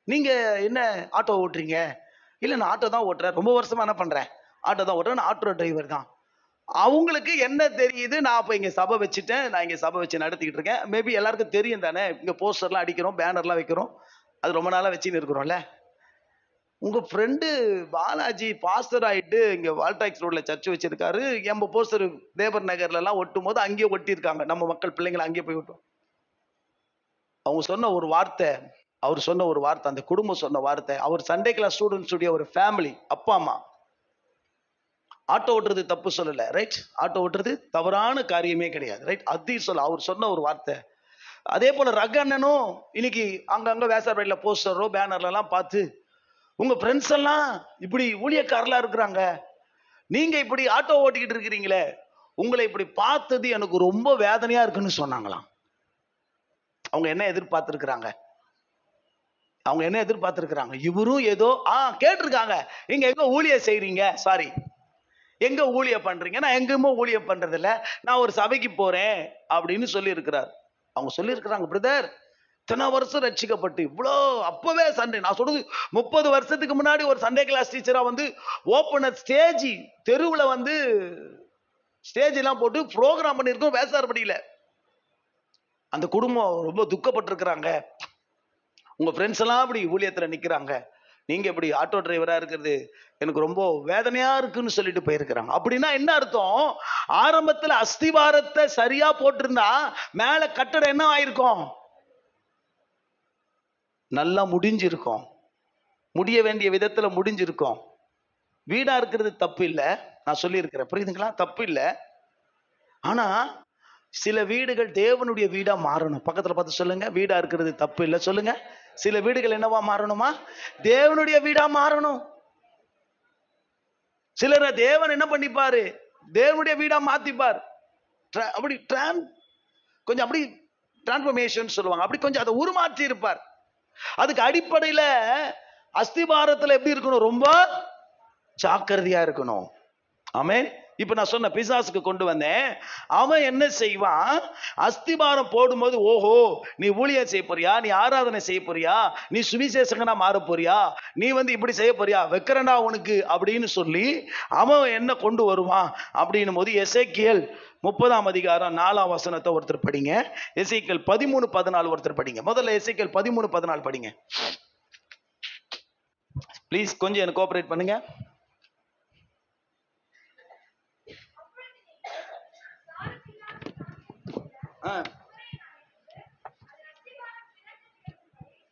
நீங்க என்ன ஆட்டோ ஓட்டுறீங்க? இல்ல நான் ஆட்டோ தான் ஓட்டுறேன், ரொம்ப வருஷமா என்ன பண்றேன், ஆட்டோ தான் ஓட்டுறேன், ஆட்டோ டிரைவர் தான். அவங்களுக்கு என்ன தெரியுது? நான் இப்ப இங்க சபை வச்சுட்டேன், நான் இங்க சபை வச்சு நடத்திக்கிட்டு இருக்கேன். மேபி எல்லாருக்கும் தெரியும் தானே, இங்க போஸ்டர்லாம் அடிக்கிறோம், பேனர்லாம் வைக்கிறோம், அது ரொம்ப நாளா வச்சுன்னு இருக்கிறோம்ல. உங்க ஃப்ரெண்டு பாலாஜி பாஸ்டர் ஆயிட்டு இங்க வால்டாக்ஸ் ரோட்ல சர்ச் வச்சிருக்காரு, எம்ப போஸ்டர் தேவர் நகர்ல எல்லாம் ஒட்டும் போது அங்கேயே ஒட்டி இருக்காங்க, நம்ம மக்கள் பிள்ளைங்களை அங்கேயே போய் விட்டோம். அவங்க சொன்ன ஒரு வார்த்தை, அவர் சொன்ன ஒரு வார்த்தை, அந்த குடும்பம் சொன்ன வார்த்தை, அவர் சண்டே கிளாஸ் ஸ்டூடெண்ட்ஸ் உடைய ஒரு ஃபேமிலி, அப்பா அம்மா. ஆட்டோ ஓட்டுறது தப்பு சொல்லல, ரைட்? ஆட்டோ ஓட்டுறது தவறான காரியமே கிடையாது, ரைட்? அதையும் சொல்ல அவர் சொன்ன ஒரு வார்த்தை. அதே போல ரகண்ணனும் இன்னைக்கு அங்கங்க வேசார்பேட்ல போஸ்டரோ பேனர்ல எல்லாம் பார்த்து, உங்க ஃப்ரெண்ட்ஸ் எல்லாம் இப்படி ஊழியக்காரலா இருக்கிறாங்க, நீங்க இப்படி ஆட்டோ ஓட்டிக்கிட்டு இருக்கிறீங்களே, உங்களை இப்படி பார்த்தது எனக்கு ரொம்ப வேதனையா இருக்குன்னு சொன்னாங்களாம். அவங்க என்ன எதிர்பார்த்திருக்கிறாங்க? அவங்க என்ன எதிர்பார்த்திருக்கிறாங்க? இவரும் ஏதோ கேட்டிருக்காங்க, நீங்க எங்க ஊழிய செய்றீங்க, சாரி எங்க ஊழிய பண்றீங்க? நான் எங்கேயுமே ஊழியம் பண்றது இல்ல, நான் ஒரு சபைக்கு போறேன் அப்படின்னு சொல்லி இருக்கிறார். அவங்க சொல்லி இருக்கிறாங்க, பிரதர் இத்தனை வருஷம் ரட்சிக்கப்பட்டு இவ்வளோ, அப்பவே சண்டே, நான் சொல்றது 30 வருஷத்துக்கு முன்னாடி ஒரு சண்டே கிளாஸ் டீச்சரா வந்து ஓப்பனர் ஸ்டேஜ் தெருவுல வந்து ஸ்டேஜ் எல்லாம் போட்டு ப்ரோக்ராம் பண்ணியிருக்கோம் வேசார்படியில. அந்த குடும்பம் ரொம்ப துக்கப்பட்டிருக்கிறாங்க, உங்க ஃப்ரெண்ட்ஸ் எல்லாம் அப்படி ஊழியத்துல நிக்கிறாங்க, நீங்க இப்படி ஆட்டோ டிரைவரா இருக்கிறது எனக்கு ரொம்ப வேதனையா இருக்குன்னு சொல்லிட்டு போயிருக்கிறாங்க. அப்படின்னா என்ன அர்த்தம்? ஆரம்பத்துல அஸ்திவாரத்தை சரியா போட்டிருந்தா மேல கட்டடம் என்ன ஆயிருக்கும்? நல்லா முடிஞ்சிருக்கும், முடிய வேண்டிய விதத்துல முடிஞ்சிருக்கும். வீடா இருக்கிறது தப்பு இல்ல, நான் சொல்லி இருக்கிறேன், புரியுதுங்களா? தப்பு இல்ல. ஆனா சில வீடுகள் தேவனுடைய வீடா மாறணும். பக்கத்துல பார்த்து சொல்லுங்க, வீடா இருக்கிறது தப்பு இல்ல சொல்லுங்க. சில வீடுகள் என்னவா மாறணுமா? தேவனுடைய வீடா மாறணும். சிலரை தேவன் என்ன பண்ணிப்பாரு? தேவனுடைய வீடா மாத்திப்பார். அப்படி கொஞ்சம் அப்படி டிரான்ஸ்ஃபர்மேஷன் சொல்லுவாங்க, அப்படி கொஞ்சம் அதை உருமாற்றி இருப்பார். அதுக்கு அடிப்படையில அஸ்திபாரத்துல எப்படி இருக்கணும்? ரொம்ப ஜாக்கிரதையா இருக்கணும். ஆமென். இப்ப நான் சொன்ன பிசாசுக்கு கொண்டு வந்தேன். அவன் என்ன செய்வான்? அஸ்திபாரம் போடும்போது, ஓஹோ நீ ஊழியம் செய்ய போறியா, நீ ஆராதனை செய்ய போறியா, நீ சுவிசேஷகனா மாற போறியா, நீ இப்படி செய்ய போறியா, வைக்கிறனா உனக்கு அப்படின்னு சொல்லி அவன் என்ன கொண்டு வருவான் அப்படின்னும் போது, எசேக்கியேல் 30ஆம் அதிகாரம் 4ஆம் வசனத்தை ஒருத்தர் படிங்க. எசேக்கியேல் 13:14 ஒருத்தர் படிங்க. முதல்ல எசேக்கியேல் 13:14 படிங்க ப்ளீஸ். கொஞ்சம் எனக்கு கோஆபரேட் பண்ணுங்க.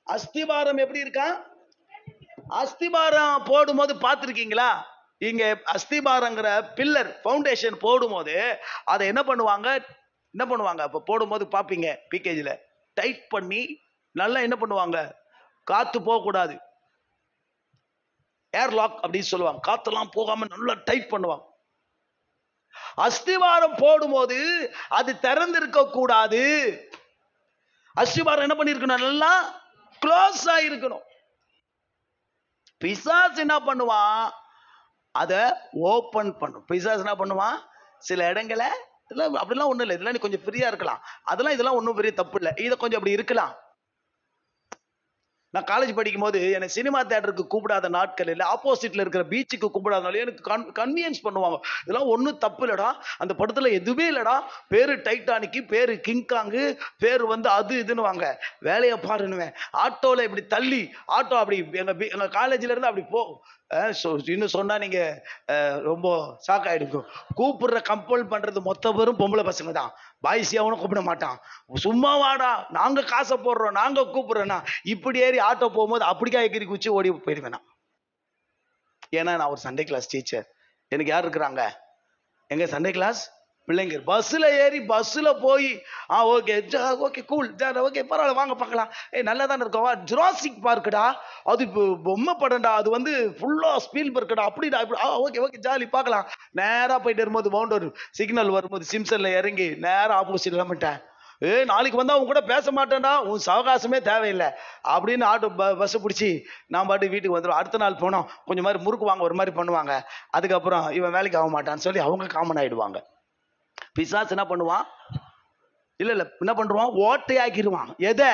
அஸ்திபாரம் எப்படி இருக்கா? அஸ்திபாரம் போடும்போது பார்த்திருக்கீங்களா? இங்க அஸ்திபாரங்கிற பில்லர் ஃபவுண்டேஷன் போடும்போது அதை என்ன பண்ணுவாங்க? அப்ப போடும்போது பாப்பீங்க, பிகேஜில டைட் பண்ணி நல்லா என்ன பண்ணுவாங்க? காத்து போக கூடாது, ஏர் லாக் அப்படின்னு சொல்லுவாங்க. காத்தெல்லாம் போகாம நல்லா டைட் பண்ணுவாங்க. அஸ்திவாரம் போடும்போது அது திறந்திருக்க கூடாது. அஸ்திவாரம் என்ன பண்ணிருக்கணும்? நல்லா க்ளோஸ் ஆயிருக்கணும். பிசாசு என்ன பண்ணுவான்? அத ஓபன் பண்ணும். பிசாசு என்ன பண்ணுவான்? சில இடங்களை அப்படிலாம் ஒண்ணும் இல்லை, இதெல்லாம் நீ கொஞ்சம் ஃப்ரீயா இருக்கலாம், அதெல்லாம் இதெல்லாம் ஒன்றும் பெரிய தப்பு இல்லை, இதை கொஞ்சம் அப்படி இருக்கலாம். நான் காலேஜ் படிக்கும் போது எனக்கு சினிமா தியேட்டருக்கு கூப்பிடாத நாட்கள் இல்லை, ஆப்போசிட்ல இருக்கிற பீச்சுக்கு கூப்பிடாதனால எனக்கு கன்வீனியன்ஸ் பண்ணுவாங்க. இதெல்லாம் ஒன்றும் தப்பு இல்லடா, அந்த படத்துல எதுவுமே இல்லடா, பேரு டைட்டானிக்கு, பேரு கிங்காங்கு, பேரு அது இதுன்னு வாங்க, வேலையை பாருன்னுவேன். ஆட்டோல இப்படி தள்ளி, ஆட்டோ அப்படி எங்க காலேஜ்ல இருந்து அப்படி போ, இன்னும் சொன்னா நீங்க ரொம்ப ஷாக் ஆயிடுக்கும். கூப்பிடுற கம்பல் பண்றது மொத்த பேரும் பொம்பளை பசங்க தான், பாய்ஸியாவும் கூப்பிட மாட்டான். சும்மா வாடா, நாங்க காசை போடுறோம், நாங்க கூப்பிடுறோன்னா இப்படி ஏறி ஆட்டோ போகும்போது அப்படிக்கா எகிரி குச்சி ஓடி போயிடுவேன். ஏன்னா நான் ஒரு சண்டே கிளாஸ் டீச்சர். எனக்கு யார் இருக்கிறாங்க? எங்க சண்டே கிளாஸ் பிள்ளைங்க. பஸ்ல ஏறி பஸ்ல போய் ஓகே ஓகே கூல் ஓகே பரவாயில்ல வாங்க பார்க்கலாம், நல்லா தானே இருக்கோம், ஜுராசிக் பார்க்குடா, அது பொம்மை படம்டா, அது ஃபுல்லா ஸ்பீல்பர்க்டா, அப்படிடா இப்படி, ஓகே ஓகே ஜாலி பார்க்கலாம். நேரா போயிட்டு வரும்போது பவுண்டர் சிக்னல் வரும்போது சிம்சன்ல இறங்கி நேரா ஆப்போசிட் கிளம்பிட்டேன். நாளைக்கு வந்தா உன் கூட பேச மாட்டேன்டா, உன் சவகாசமே தேவையில்லை அப்படின்னு ஆட்டோ பஸ் பிடிச்சி நான் பாட்டு வீட்டுக்கு வந்துடும். அடுத்த நாள் போனோம், கொஞ்சம் மாதிரி முறுக்கு வாங்க ஒரு மாதிரி பண்ணுவாங்க. அதுக்கப்புறம் இவன் வேலைக்கு ஆக மாட்டான்னு சொல்லி அவங்க காமன் ஆயிடுவாங்க. பிசாசு என்ன பண்ணுவான்? இல்ல என்ன பண்ணுவான்? ஓட்டையாக்கிடுவான். எதை?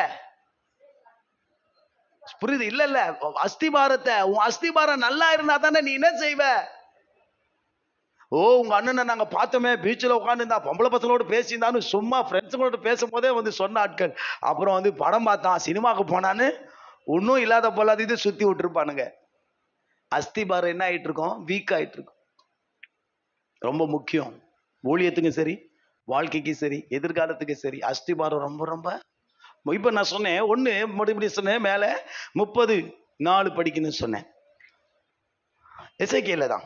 புரியுது இல்ல அஸ்திபாரத்தை. உன் அஸ்திபாரம் நல்லா இருந்தா தானே நீ என்ன செய்வ? உங்க அண்ணனை நாங்க பார்த்தோமே, பீச்சில் உட்காந்து இருந்தா, பொம்பளை பசங்களோட பேசியிருந்தான்னு சும்மா ஃப்ரெண்ட்ஸுங்களோட பேசும்போதே சொன்ன ஆட்கள். அப்புறம் படம் பார்த்தான், சினிமாவுக்கு போனான்னு ஒன்னும் இல்லாத போலாது இது சுத்தி விட்டுருப்பானுங்க. அஸ்திபாரம் என்ன ஆயிட்டு இருக்கோம்? வீக் ஆயிட்டு இருக்கும். ரொம்ப முக்கியம். ஊழியத்துக்கும் சரி, வாழ்க்கைக்கும் சரி, எதிர்காலத்துக்கும் சரி, அஸ்திபாரம் ரொம்ப ரொம்ப. இப்ப நான் சொன்னேன் ஒண்ணு மறுபடியும் சொன்னேன், மேல 30:4 படிக்கணும்னு சொன்னேன். எசேக்கியேல தான்.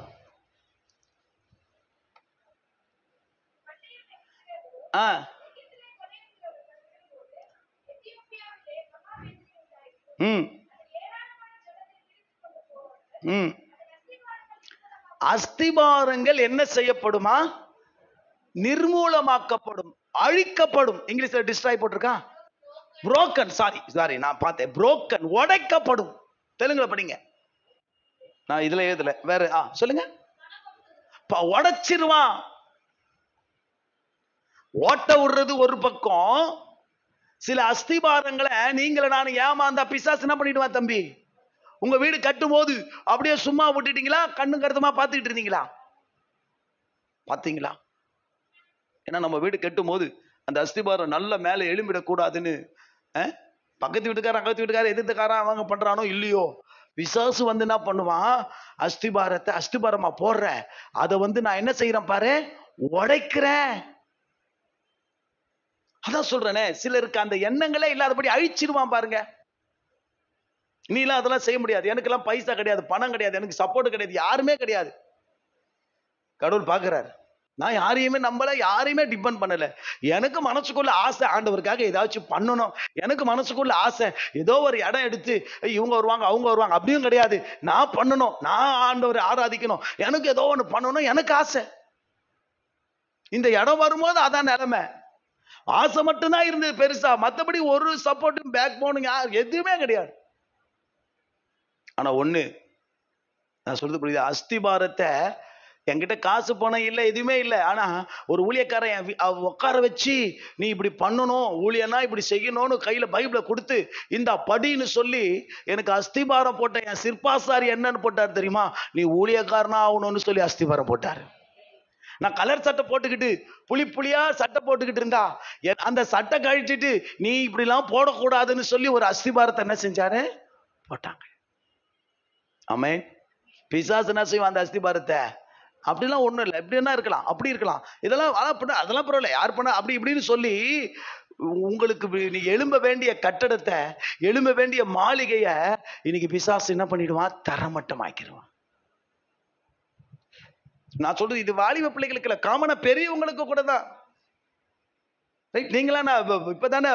அஸ்திபாரங்கள் என்ன செய்யப்படுமா? நிர்மூலமாக்கப்படும், அழிக்கப்படும். இங்கிலீஷ்ல டிஸ்ட்ராய் போட்டிருக்கா, புரோக்கன். சாரி நான் பார்த்தேன், புரோக்கன், உடைக்கப்படும். தெலுங்குல படிங்க, நான் இதுல எழுதல, வேற சொல்லுங்க. உடைச்சிருவான். ஓட்ட விடுறது ஒரு பக்கம், சில அஸ்திபாரங்களை நீங்கள நான் ஏமாந்தா பிசாசு என்ன பண்ணிடுவான் தம்பி? உங்க வீடு கட்டும் போது அப்படியே சும்மா விட்டுட்டீங்களா? கண்ணு கருத்தமா பார்த்துட்டு இருந்தீங்களா? பாத்தீங்களா? ஏன்னா நம்ம வீடு கட்டும் போது அந்த அஸ்திபாரம் நல்ல மேல எழும்பிடக்கூடாதுன்னு பக்கத்து வீட்டுக்காரன், அக்கத்து வீட்டுக்காரன், எதிர்த்துக்காரன் அவங்க பண்றானோ இல்லையோ, பிசாசு என்ன பண்ணுவான்? அஸ்திபாரத்தை அஸ்திபாரமா போடுற, அதை நான் என்ன செய்யறேன் பாரு, உடைக்கிறேன். அதான் சொல்றேனே, சிலருக்கு அந்த எண்ணங்களே இல்லாதபடி அழிச்சிருவான் பாருங்க. நீ எல்லாம் அதெல்லாம் செய்ய முடியாது, எனக்கு எல்லாம் பைசா கிடையாது, பணம் கிடையாது, எனக்கு சப்போர்ட் கிடையாது, யாருமே கிடையாது. கடவுள் பாக்குறாரு, நான் யாரையுமே நம்பல, யாரையுமே டிபெண்ட் பண்ணல. எனக்கு மனசுக்குள்ள ஆசை, ஆண்டவருக்காக ஏதாச்சும் பண்ணணும். எனக்கு மனசுக்குள்ள ஆசை, ஏதோ ஒரு இடம் எடுத்து இவங்க வருவாங்க அவங்க வருவாங்க அப்படியும் கிடையாது. நான் பண்ணணும், நான் ஆண்டவரை ஆராதிக்கணும், எனக்கு ஏதோ ஒண்ணு பண்ணணும், எனக்கு ஆசை. இந்த இடம் வரும்போது அதான் நிலைமை. ஆசை மட்டும்தான் இருந்தது பெருசா, மற்றபடி ஒரு சப்போர்ட்டும் பேக் போனுங்க எதுவுமே கிடையாது. ஆனா ஒண்ணு நான் சொல்றது புரியுது, அஸ்திபாரத்தை என்கிட்ட காசு பணம் இல்லை, எதுவுமே இல்லை. ஆனா ஒரு ஊழியக்காரன் உட்கார வச்சு நீ இப்படி பண்ணணும், ஊழியனா இப்படி செய்யணும்னு கையில பைபிளை கொடுத்து இந்த படின்னு சொல்லி எனக்கு அஸ்திபாரம் போட்ட என் சிற்பாசாரி என்னன்னு போட்டார் தெரியுமா? நீ ஊழியக்காரனா ஆகணும்னு சொல்லி அஸ்திபாரம் போட்டார். நான் கலர் சட்டை போட்டுக்கிட்டு புளியா சட்டை போட்டுக்கிட்டு இருந்தா அந்த சட்டை கழிச்சிட்டு நீ இப்படி எல்லாம் போடக்கூடாதுன்னு சொல்லி ஒரு அஸ்திபாரத்தை என்ன செஞ்சாரு? போட்டாங்க. ஆமென். பிசாசு என்ன செய்வான் அந்த அஸ்திபாரத்தை? அப்படிலாம் ஒண்ணும் இல்லை, எப்படி என்ன இருக்கலாம், அப்படி இருக்கலாம், இதெல்லாம் அதெல்லாம் பரவாயில்ல, யார் பண்ண அப்படி இப்படின்னு சொல்லி உங்களுக்கு நீ எழும்ப வேண்டிய கட்டடத்தை, எழும்ப வேண்டிய மாளிகைய இன்னைக்கு பிசாசு என்ன பண்ணிடுவான்? தரமட்டமாக்கிடுவான். நான் சொல்றது இது வாலிப பிள்ளைகளுக்கு இல்ல, காமனா பெரியவங்களுக்கு கூட தான். நீங்களா இப்பதானே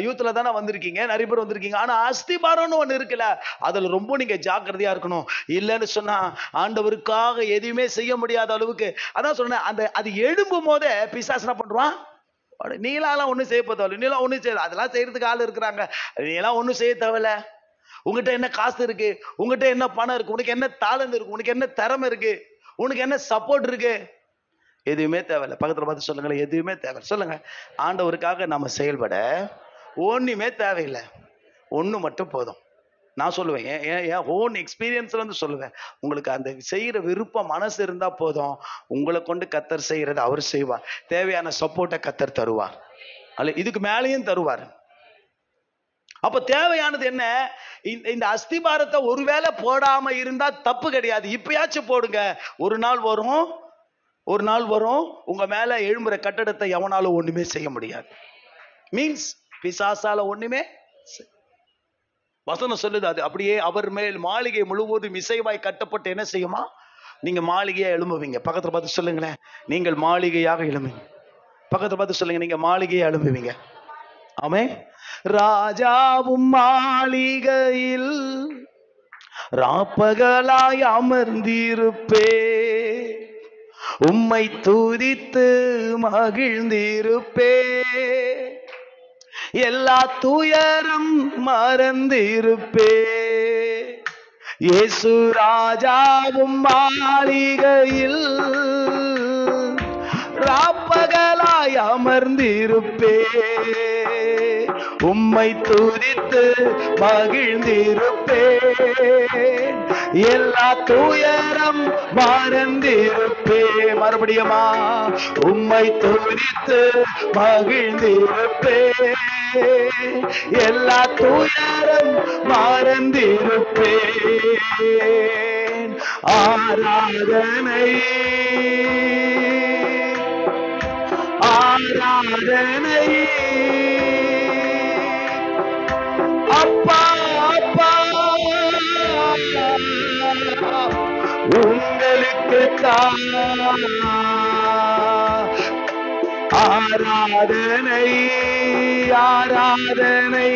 யூத்ல தானே வந்திருக்கீங்க, நிறைய பேர் வந்திருக்கீங்க. ஆனா அஸ்திபாரம்னு ஒண்ணு இருக்குல்ல, அதுல ரொம்ப நீங்க ஜாக்கிரதையா இருக்கணும். இல்லைன்னு சொன்னா ஆண்டவருக்காக எதுவுமே செய்ய முடியாத அளவுக்கு. அதான் சொன்னேன், அந்த அது எழும்பும் போதே பிசாசு என்ன பண்றான்? நீலாம் ஒண்ணும் செய்ய போதவில்லை, நீலாம் ஒண்ணும் செய்ய, அதெல்லாம் செய்யறதுக்கு ஆள் இருக்கிறாங்க, நீலாம் ஒண்ணும் செய்ய தேவையில்ல. உங்ககிட்ட என்ன காசு இருக்கு, உங்ககிட்ட என்ன பணம் இருக்கு, உனக்கு என்ன தாளந்து இருக்கு, உனக்கு என்ன திறமை இருக்கு, உனக்கு என்ன சப்போர்ட் இருக்கு? எதுவுமே தேவையில்லை. பக்கத்துல பார்த்து சொல்லுங்களேன், எதுவுமே தேவை. சொல்லுங்க, ஆண்டவருக்காக நம்ம செயல்பட ஒண்ணுமே தேவையில்லை, ஒண்ணு மட்டும் போதும். நான் சொல்லுவேன், என் ஓன் எக்ஸ்பீரியன்ஸ்ல இருந்து சொல்லுவேன், உங்களுக்கு அந்த செய்யற விருப்பம் மனசு இருந்தா போதும். உங்களை கொண்டு கத்தர் செய்யறது அவர் செய்வார். தேவையான சப்போர்ட்டை கத்தர் தருவார், அல்ல இதுக்கு மேலேயும் தருவார். அப்ப தேவையானது என்ன? இந்த அஸ்திபாரத்தை ஒருவேளை போடாம இருந்தா தப்பு கிடையாது, இப்பயாச்சும் போடுங்க. ஒரு நாள் வரும் உங்க மேல எழும்புற கட்டடத்தை எவனாலும் ஒண்ணுமே செய்ய முடியாது. மீன்ஸ் பிசாசால ஒண்ணுமே. வசனம் சொல்லுது அது அப்படியே. அவர் மேல் மாளிகை முழுவதும் இசைவாய் கட்டப்பட்டு என்ன செய்யுமா? நீங்க மாளிகையா எழும்புவீங்க. பக்கத்துல பார்த்து சொல்லுங்களேன், நீங்கள் மாளிகையாக எழும்புவீங்க. பக்கத்துல பார்த்து சொல்லுங்க, நீங்க மாளிகையா எழும்புவீங்க. ஆமென். ராஜாவும் மாளிகையில் ராப்பகலாய் அமர்ந்திருப்பே, உம்மை துதித்து மகிழ்ந்திருப்பே, எல்லா துயரம் மறந்திருப்பே. இயேசு ராஜாவும் மாளிகையில் ராப்பகலாய் அமர்ந்திருப்பே, உம்மை துதித்து மகிழ்ந்திருப்பே, எல்லா துயரம் மறந்திருப்பே. மறுபடியுமா, உம்மை துதித்து மகிழ்ந்திருப்பே, எல்லா துயரம் மறந்திருப்பே. ஆராதனை ஆராதனை அப்பா அப்பா உங்களுக்கு தான் ஆராதனை ஆராதனை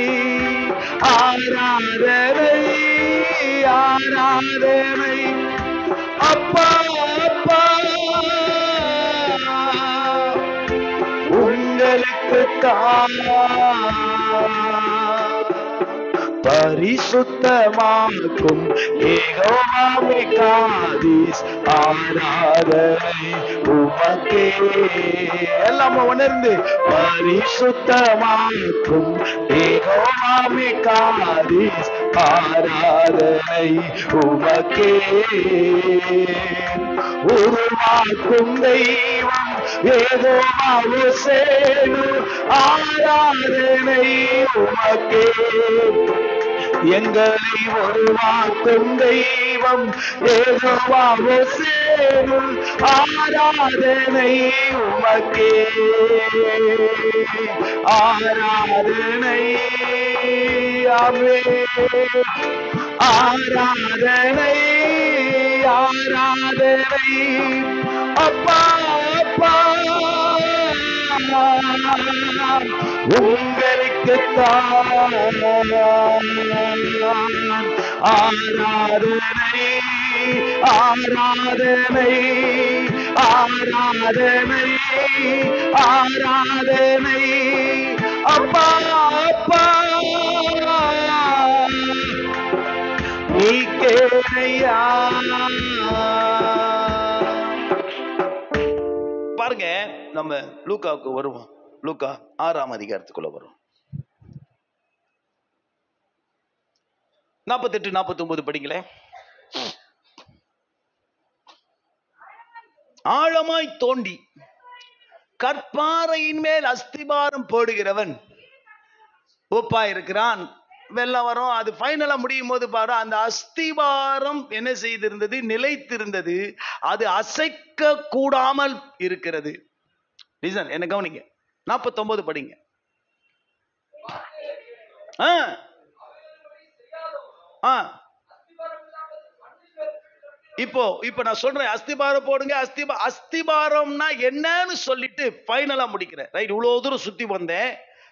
ஆராதனை ஆராதனை அப்பா அப்பா உங்களுக்கு தான். பரிசுத்தமாக்கும் யெகோவாவே காதீஸ் ஆராதனை உமக்கே. எல்லாம் உணர்ந்து, பரிசுத்தமாக்கும் யெகோவாவே காதீஸ் ஆராதனை உமக்கே. உருவாக்கும் தெய்வம் யெகோவா ஹோசேனு ஆராதனை உமக்கே. எங்களை உருவாக்கும் தெய்வம் யெகோவா ஹோசேனு ஆராதனை உமக்கே. ஆராதனை ஆமென். ஆராதனை ஆராதனை அப்பா அப்பா உங்களுக்கு தான். ஆராதனை ஆராதனை ஆராதனை ஆராதனை அப்பா அப்பா நீக்கேனையா. பாருங்க, நம்ம லூக்காவுக்கு வருவோம். லூக்கா 6ஆம் அதிகாரத்துக்குள்ள வரும். 48 49 படிங்களே. ஆழமாய் தோண்டி கற்பாறையின் மேல் அஸ்திபாரம் போடுகிறவன் ஒப்பா இருக்கிறான். வெள்ளம் வரும், அது ஃபைனலா முடியும் போது பாரு, அந்த அஸ்திபாரம் என்ன செய்திருந்தது? நிலைத்திருந்தது. அது அசைக்க கூடாமல் இருக்கிறது. என்ன கவனிங்க, 49 படிங்க. இப்போ நான் சொல்றேன், அஸ்திபாரம் போடுங்க. அஸ்திபாரம்னா என்னன்னு சொல்லிட்டு ஃபைனலா முடிக்கிறேன். ரைட், இவ்வளவு தூரம் சுத்தி வந்தேன்.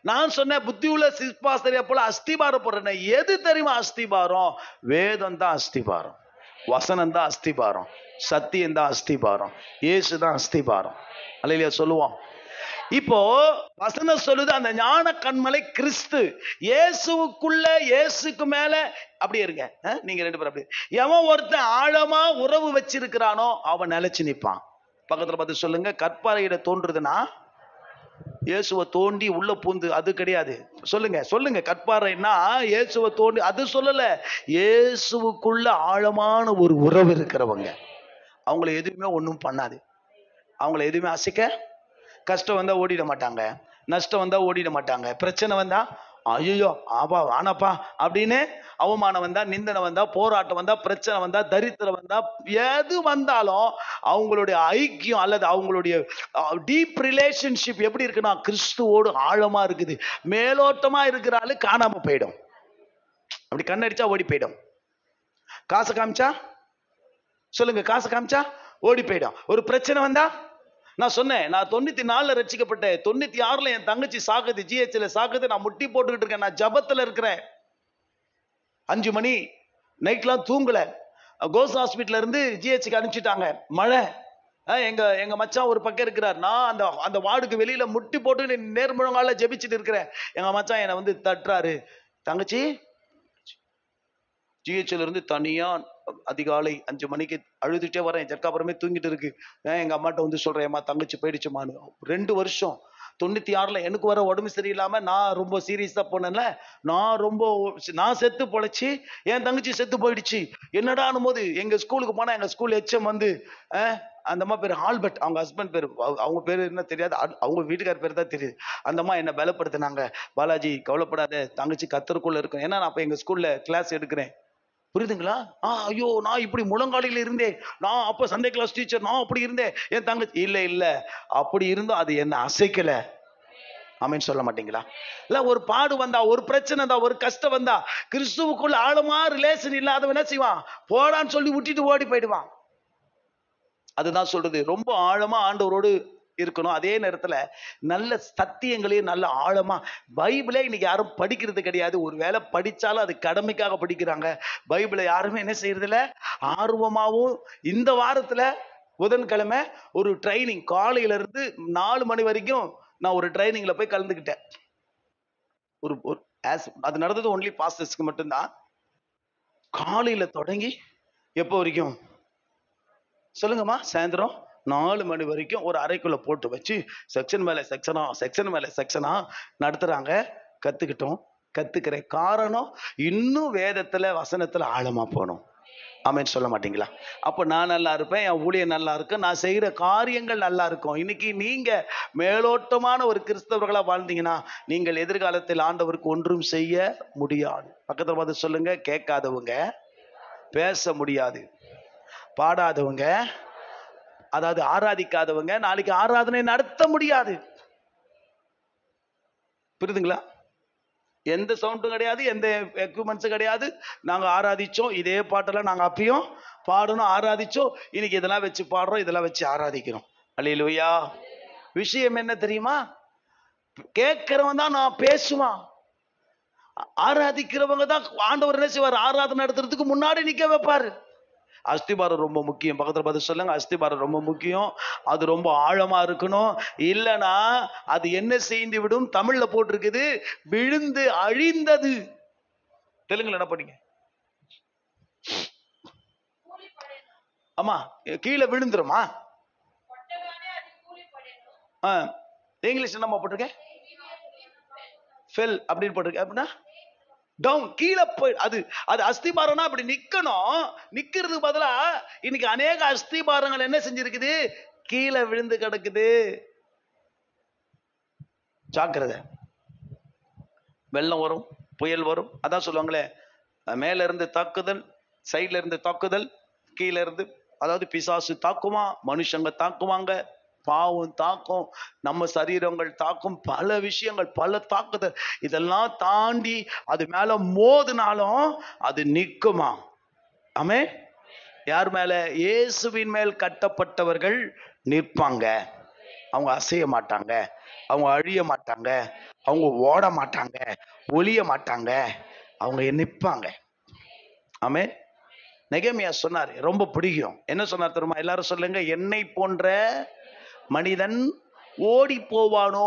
நான் சொன்னேன், புத்தி உள்ள சிற்பாஸ்திரியா போல அஸ்திபாரம் போடுறேன். எது தெரியுமா அஸ்திபாரம்? வேதம் தான் அஸ்திபாரம், வசனம் தான் அஸ்திபாரம், சத்தியம் தான் அஸ்திபாரம், இயேசு தான் அஸ்திபாரம். அல்லேலூயா சொல்லுவோம். இப்போ வசனம் சொல்லுது, அந்த ஞான கண்மலை கிறிஸ்து. இயேசுக்குள்ள, இயேசுக்கு மேல அப்படியே இருங்க. நீங்க 2 பேரும் அப்படி. எவன் ஒருத்தன் ஆழமா உறவு வச்சிருக்கிறானோ அவன் நிலைச்சு நிற்பான். பக்கத்துல பார்த்து சொல்லுங்க, கற்பாறையிட தோன்றுதுன்னா இயேசுவை தோண்டி உள்ள பூந்து அது கிடையாது. சொல்லுங்க சொல்லுங்க, கற்பாறைன்னா இயேசுவை தோண்டி அது சொல்லல. இயேசுவுக்குள்ள ஆழமான ஒரு உறவு இருக்கிறவங்க, அவங்கள எதுவுமே ஒன்றும் பண்ணாது, அவங்கள எதுவுமே அசைக்க. கஷ்டம் வந்தா ஓடிட மாட்டாங்க, நஷ்டம் வந்தா ஓடிட மாட்டாங்க, பிரச்சனை வந்தா ஐயோ ஆபா ஆனாப்பா அப்படின்னு, அவமானம் வந்தா, நிந்தனை வந்தா, போராட்டம் வந்தா, பிரச்சனை வந்தா, தரித்திரம் வந்தா, எது வந்தாலும் அவங்களுடைய ஐக்கியம் அல்லது அவங்களுடைய டீப் ரிலேஷன்ஷிப் எப்படி இருக்குன்னா கிறிஸ்துவோடு ஆழமா இருக்குது. மேலோட்டமா இருக்கிற ஆளு காணாம போயிடும், அப்படி கண்ணடிச்சா ஓடி போயிடும். காசை காமிச்சா சொல்லுங்க, காசை காமிச்சா ஓடி போயிடும். ஒரு பிரச்சனை வந்தா, நான் சொன்னேன், நான் 94 ரட்சிக்கப்பட்டேன். 96 என் தங்கச்சி சாகுது, ஜிஹெச்ல சாகுது. நான் முட்டி போட்டுக்கிட்டு இருக்கேன், நான் ஜபத்துல இருக்கிறேன். 5 மணி நைட்லாம் தூங்கல. கோஸ் ஹாஸ்பிட்டல்ல இருந்து ஜிஹெச்சுக்கு அனுப்பிச்சிட்டாங்க. மழை, எங்க மச்சான் ஒரு பக்கம் இருக்கிறார். நான் அந்த வார்டுக்கு வெளியில முட்டி போட்டு நேர்முழங்கால ஜெபிச்சுட்டு இருக்கிறேன். எங்க மச்சான் என்னை வந்து தட்டுறாரு, தங்கச்சி ஜிஹெச்ல இருந்து தனியா அதிகாலை 5 மணிக்கு அழுதுட்டே வரேன். ஜட்காப்புறமே தூங்கிட்டு இருக்கு. எங்க அம்மாட்ட வந்து சொல்றேன், அம்மா தங்கச்சி போயிடுச்சுமான்னு. 2 வருஷம் 96 எனக்கு வர உடம்பு சரியில்லாம நான் ரொம்ப சீரியஸா போனேன்ல. நான் செத்து பொழைச்சி என் தங்கச்சி செத்து போயிடுச்சு. என்னடானும் போது எங்க ஸ்கூலுக்கு போனா எங்க ஸ்கூல் HM வந்து அந்த அம்மா பேர் ஆல்பர்ட், அவங்க ஹஸ்பண்ட் பேர், அவங்க பேரு என்ன தெரியாது, அவங்க வீட்டுக்கார பேர் தான் தெரியுது. அந்த அம்மா என்ன பலப்படுத்தினாங்க, பாலாஜி கவலைப்படாத, தங்கச்சி கத்தருக்குள்ள இருக்கும். ஏன்னா நான் அப்ப எங்க ஸ்கூல்ல கிளாஸ் எடுக்கிறேன், புரியுதுங்களா? ஐயோ நான் இப்படி முழங்காலில இருந்தேன், நான் அப்ப சண்டே கிளாஸ் டீச்சர், நான் அப்படி இருந்தேன். என் தங்கச்சி இல்ல அப்படி இருந்தோம், அது என்ன அசைக்கல. ஆமென் சொல்ல மாட்டீங்களா? இல்ல, ஒரு பாடு வந்தா, ஒரு பிரச்சனை தான், ஒரு கஷ்டம் வந்தா, கிறிஸ்துவுக்குள்ள ஆழமா ரிலேஷன் இல்லாதவன் என்ன செய்வான்? போடான்னு சொல்லி விட்டுட்டு ஓடி போயிடுவான். அதுதான் சொல்றது, ரொம்ப ஆழமா ஆண்டவரோடு இருக்கணும். அதே நேரத்துல நல்ல சத்தியங்களையும் நல்ல ஆழமா, பைபிளே இன்னைக்கு யாரும் படிக்கிறது கிடையாது. ஒரு வேளை படிச்சாலும் அது கடமைக்காக படிக்கிறாங்க. பைபிளை யாருமே என்ன செய்யறது இல்ல, ஆர்வமாவும். இந்த வாரத்துல புதன்கிழமை ஒரு ட்ரைனிங், காலையில இருந்து 4 மணி வரைக்கும் நான் ஒரு ட்ரைனிங்ல போய் கலந்துக்கிட்டேன். அது நடந்தது ஒன்லி பாஸ்டர்ஸ்க்கு மட்டும்தான். காலையில தொடங்கி எப்போ வரைக்கும் சொல்லுங்கம்மா? சாயந்தரம் 4 மணி வரைக்கும் ஒரு அறைக்குள்ள போட்டு வச்சு செக்ஷன் மேல செக்ஷனா, செக்ஷன் மேல செக்ஷனா நடத்துறாங்க. கத்துக்கிறேன். காரணம், இன்னும் வேதத்துல வசனத்துல ஆழமா போகணும். ஆமென் சொல்ல மாட்டீங்களா? அப்ப நான் நல்லா இருப்பேன், என் ஊழியம் நல்லா இருக்கும், நான் செய்யற காரியங்கள் நல்லா இருக்கும். இன்னைக்கு நீங்க மேலோட்டமான ஒரு கிறிஸ்தவர்களா வாழ்ந்தீங்கன்னா நீங்கள் எதிர்காலத்தில் ஆண்டவருக்கு ஒன்றும் செய்ய முடியாது. பக்கத்துல பார்த்து சொல்லுங்க, கேட்காதவங்க பேச முடியாது, பாடாதவங்க அதாவது ஆராதிக்காதவங்க நாளைக்கு ஆராதனை நடத்த முடியாது. புரியுதுங்களா? எந்த சவுண்டும் கிடையாது, எந்த எக்யூப்மெண்ட்ஸும் கிடையாது. நாங்க ஆராதிச்சோம், இதே பாட்டெல்லாம் நாங்க அப்பயும் பாடணும், ஆராதிச்சோம். இன்னைக்கு இதெல்லாம் வச்சு பாடுறோம், இதெல்லாம் வச்சு ஆராதிக்கிறோம். அல்லேலூயா. விஷயம் என்ன தெரியுமா? கேட்கிறவன் தான் நான் பேசுவான், ஆராதிக்கிறவங்க தான் ஆண்டவர் என்ன செய்வார்? ஆராதனை நடத்துறதுக்கு முன்னாடி நிக்க வைப்பாரு. அஸ்திபாரம் ரொம்ப முக்கியம். பக்கத்துல பார்த்து சொல்லுங்க, அஸ்திபாரம் ரொம்ப முக்கியம். அது ரொம்ப ஆழமா இருக்கணும். இல்லைன்னா அது என்ன செய்து விடும்? தமிழ்ல போட்டிருக்குது, விழுந்து அழிந்தது. தெலுங்குல என்ன பண்ணீங்க? ஆமா, கீழே விழுந்துருமா? இங்கிலீஷ் என்னமா போட்டிருக்கேன்? ஃபெல் அப்படின்னு போட்டிருக்கேன். அப்படின்னா டவுன், கீழே போய். அது அது அஸ்திபாரம்னா அப்படி நிக்கணும். நிக்கிறதுக்கு பதிலா இன்னைக்கு அநேக அஸ்திபாரங்கள் என்ன செஞ்சிருக்குது? கீழே விழுந்து கிடக்குது. ஜாக்கிரதை. வெள்ளம் வரும், புயல் வரும். அதான் சொல்லுவாங்களே, மேல இருந்து தாக்குதல், சைட்ல இருந்து தாக்குதல், கீழே இருந்து, அதாவது பிசாசு தாக்குமா, மனுஷங்க தாக்குவாங்க, பாவம் தாக்கும், நம்ம சரீரங்கள் தாக்கும், பல விஷயங்கள், பல தாக்குதல். இதெல்லாம் தாண்டி அது மேல மோதினாலும் அது நிக்குமா? ஆமே. யார் மேல? இயேசுவின் மேல் கட்டப்பட்டவர்கள் நிற்பாங்க. அவங்க அசைய மாட்டாங்க, அவங்க அழிய மாட்டாங்க, அவங்க ஓட மாட்டாங்க, ஒளிய மாட்டாங்க, அவங்க நிற்பாங்க. ஆமே. நெகேமியா சொன்னார், ரொம்ப பிடிக்கும். என்ன சொன்னார் தெரியுமா? எல்லாரும் சொல்லுங்க, என்னை போன்ற மனிதன் ஓடி போவானோ?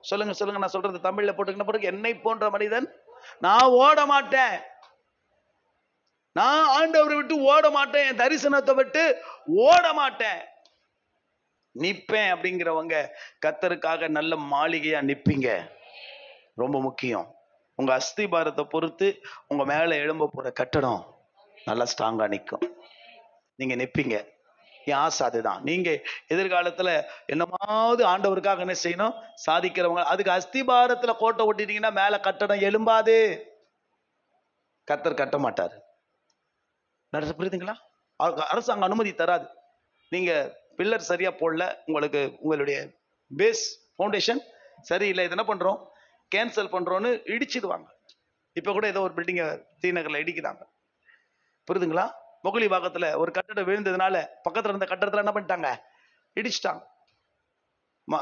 சொல்லுங்க சொல்லுங்க, நான் சொல்றது தமிழ்ல போட்டுக்கின பிறகு, என்னை போன்ற மனிதன், நான் ஓட மாட்டேன், நான் ஆண்டவரை விட்டு ஓட மாட்டேன், என் தரிசனத்தை விட்டு ஓட மாட்டேன், நிப்பேன் அப்படிங்கிறவங்க கர்த்தருக்காக நல்ல மாளிகையா நிப்பீங்க. ரொம்ப முக்கியம். உங்க அஸ்திபாரத்தை பொறுத்து உங்க மேல எழும்ப போற கட்டடம் நல்லா ஸ்ட்ராங்கா நிற்கும். நீங்க நிப்பீங்க. என் ஆசை அதுதான். நீங்க எதிர்காலத்துல என்னமாவது ஆண்டவருக்காக என்ன செய்யணும்? சாதிக்கிறவங்க. அதுக்கு அஸ்திபாரத்துல கோட்டை ஓட்டிட்டீங்கன்னா மேல கட்டடம் எழும்பாது. கர்த்தர் கட்ட மாட்டாரு. புரியுதுங்களா? அரசாங்கம் அனுமதி தராது. நீங்க பில்லர் சரியா போடல, உங்களுக்கு உங்களுடைய பேஸ் ஃபவுண்டேஷன் சரியில்லை, இது என்ன பண்றோம்? கேன்சல் பண்றோம்னு இடிச்சிடுவாங்க. இப்ப கூட ஏதோ ஒரு பில்டிங்கை தீநகர்ல இடிக்கிறாங்க. புரியுதுங்களா? முகலி பாகத்துல ஒரு கட்டடம் விழுந்ததுனால பக்கத்துல இருந்த கட்டடத்துல என்ன பண்ணிட்டாங்க? இடிச்சிட்டாங்க.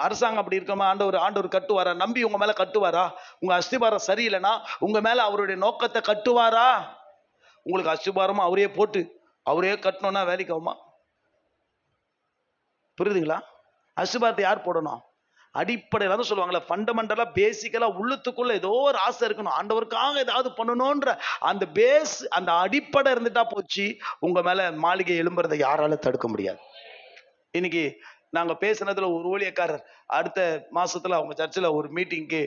அரசாங்கம் அப்படி இருக்கமா? ஆண்டவர் கட்டுவாரா? நம்பி உங்க மேல கட்டுவாரா? உங்க அஸ்திபாரம் சரியில்லைன்னா உங்க மேல அவருடைய நோக்கத்தை கட்டுவாரா? உங்களுக்கு அஸ்திபாரமா அவரே போட்டு அவரே கட்டணும்னா வேலைக்கு ஆகுமா? புரியுதுங்களா? அஸ்திபாரத்தை யார் போடணும்? அடிப்படையில தான் சொல்லுவாங்களே, ஃபண்டமெண்டலா பேசிக்கலா உள்ளத்துக்குள்ள ஏதோ ஒரு ஆசை இருக்கணும், ஆண்டவருக்காக ஏதாவது பண்ணணும்ன்ற அந்த பேஸ், அந்த அடிப்படை இருந்துட்டா போச்சு, உங்க மேல மாளிகை எழும்புறதை யாரால தடுக்க முடியாது. இன்னைக்கு நாங்க பேசினதுல ஒரு ஊழியக்காரர் அடுத்த மாசத்துல அவங்க சர்ச்சில் ஒரு மீட்டிங்க்கு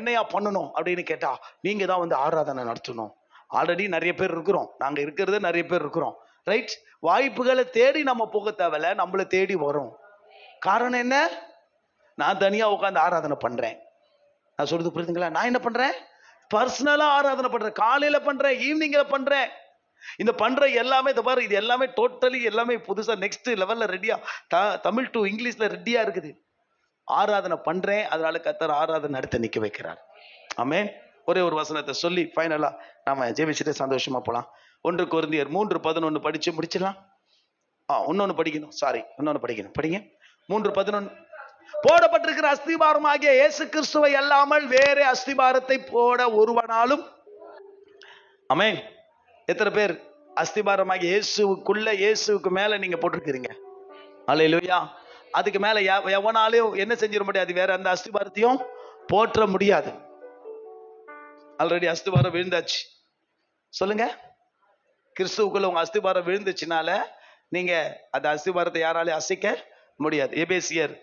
என்னையா பண்ணணும் அப்படின்னு கேட்டா, நீங்க தான் வந்து ஆராதனை நடத்தணும். ஆல்ரெடி நிறைய பேர் இருக்கிறோம், நாங்க இருக்கிறது நிறைய பேர் இருக்கிறோம், ரைட்? வாய்ப்புகளை தேடி நம்ம போக தேவையில்ல, நம்மள தேடி வரும். காரணம் என்ன? நான் தனியா உட்காந்து ஆராதனை பண்றேன். நான் சொல்றது புரியுதுங்களா? நான் என்ன பண்றேன்? பர்சனலா ஆராதனை பண்றேன். காலையில பண்றேன், ஈவினிங்ல பண்றேன். இந்த பண்ற எல்லாமே இந்த பாரு, இது எல்லாமே டோட்டலி எல்லாமே புதுசா நெக்ஸ்ட் லெவல்ல ரெடியா, தமிழ் டு இங்கிலீஷ்ல ரெடியா இருக்குது. ஆராதனை பண்றேன், அதனால கர்த்தர் ஆராதனை நடத்த நிக்க வைக்கிறார். ஆமென். ஒரே ஒரு வசனத்தை சொல்லி ஃபைனலா நாம ஜெபிச்சுட்டு சந்தோஷமா போலாம். 1 கொரிந்தியர் 3:11 படிச்சு முடிச்சிடலாம். இன்னொன்னு படிக்கணும், சாரி, இன்னொன்னு படிக்கணும். படிங்க. 3:11. போடப்பட்டிருக்கிற அஸ்திபாரம் ஆகிய இயேசு கிறிஸ்துவை அல்லாமல் வேற அஸ்திபாரத்தை போட ஒருவனாலும். ஆமென். எத்தனை பேர் அஸ்திபாரமாகிய இயேசுவுக்குள்ள, இயேசுவுக்கு மேல நீங்க போட்டிருக்கிறீங்க? அல்லேலூயா. அதுக்கு மேல எவனாலையும் என்ன செஞ்சிட முடியாது, வேற அந்த அஸ்திபாரத்தையும் போற்ற முடியாது. ஆல்ரெடி அஸ்திபாரம் விழுந்தாச்சு. சொல்லுங்க, கிறிஸ்துவுக்குள்ள உங்க அஸ்திபாரம் விழுந்துச்சுனால நீங்க அந்த அஸ்திபாரத்தை யாராலையும் அசைக்க முடியாது. எபேசியர்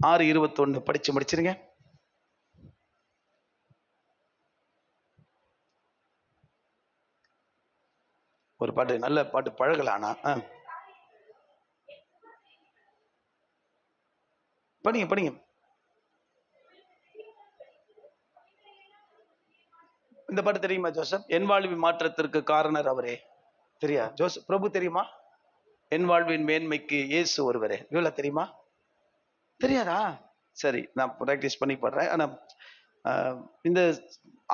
6:21 படிச்சு முடிச்சிருங்க. ஒரு பாட்டு, நல்ல பாட்டு, பழகலானா படிங்க படிங்க. இந்த பாட்டு தெரியுமா ஜோசப்? என் வாழ்வின் மாற்றத்திற்கு காரணர் அவரே. தெரியா ஜோசப்? பிரபு தெரியுமா? என் வாழ்வின் மேன்மைக்கு இயேசு ஒருவரே. இவ்வளவு தெரியுமா? தெரியாதா? சரி, நான் பிராக்டிஸ் பண்ணி படுறேன். ஆனா இந்த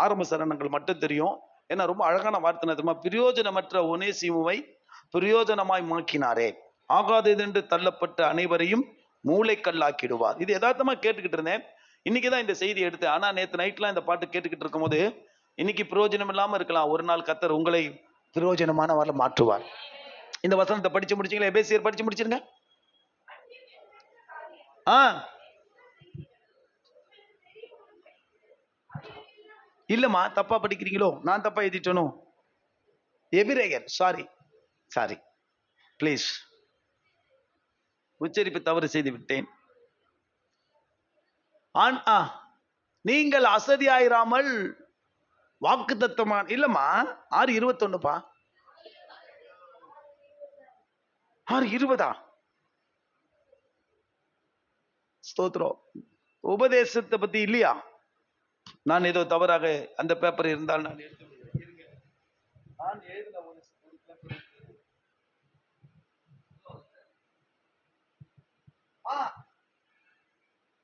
ஆரம்ப சரணங்கள் மட்டும் தெரியும். ஏன்னா ரொம்ப அழகான வார்த்தை தெரியுமா? பிரயோஜனமற்ற ஒனேசிமுவை பிரயோஜனமாய் மாக்கினாரே, ஆகாததென்று தள்ளப்பட்ட அனைவரையும் மூளைக்கல்லாக்கிடுவார். இது யதார்த்தமா கேட்டுக்கிட்டு இருந்தேன். இன்னைக்குதான் இந்த செய்தி எடுத்தேன். ஆனா நேற்று நைட்லாம் இந்த பாட்டு கேட்டுக்கிட்டு இருக்கும் போது, இன்னைக்கு பிரயோஜனம் இல்லாம இருக்கலாம், ஒரு நாள் கர்த்தர் உங்களை பிரயோஜனமானவர்களை மாற்றுவார். இந்த வசனத்தை படிச்சு முடிச்சீங்களா? எபேசியர் படிச்சு முடிச்சிருங்க. இல்லம்மா, தப்பா படிக்கிறீங்களோ? நான் தப்பா எழுதிட்டேனோ? எபிரேயர், சாரி பிளீஸ், உச்சரிப்பு தவறு செய்து விட்டேன். நீங்கள் அசதியாயிராமல் வாக்கு தத்தமான, இல்லம்மா 6:21பா, 6:20. ஸ்தோத்திரம். உபதேசத்தை பத்தி இல்லையா? நான் ஏதோ தவறாக அந்த பேப்பர் இருந்தால் நான் எடுத்து எழுதின ஒரு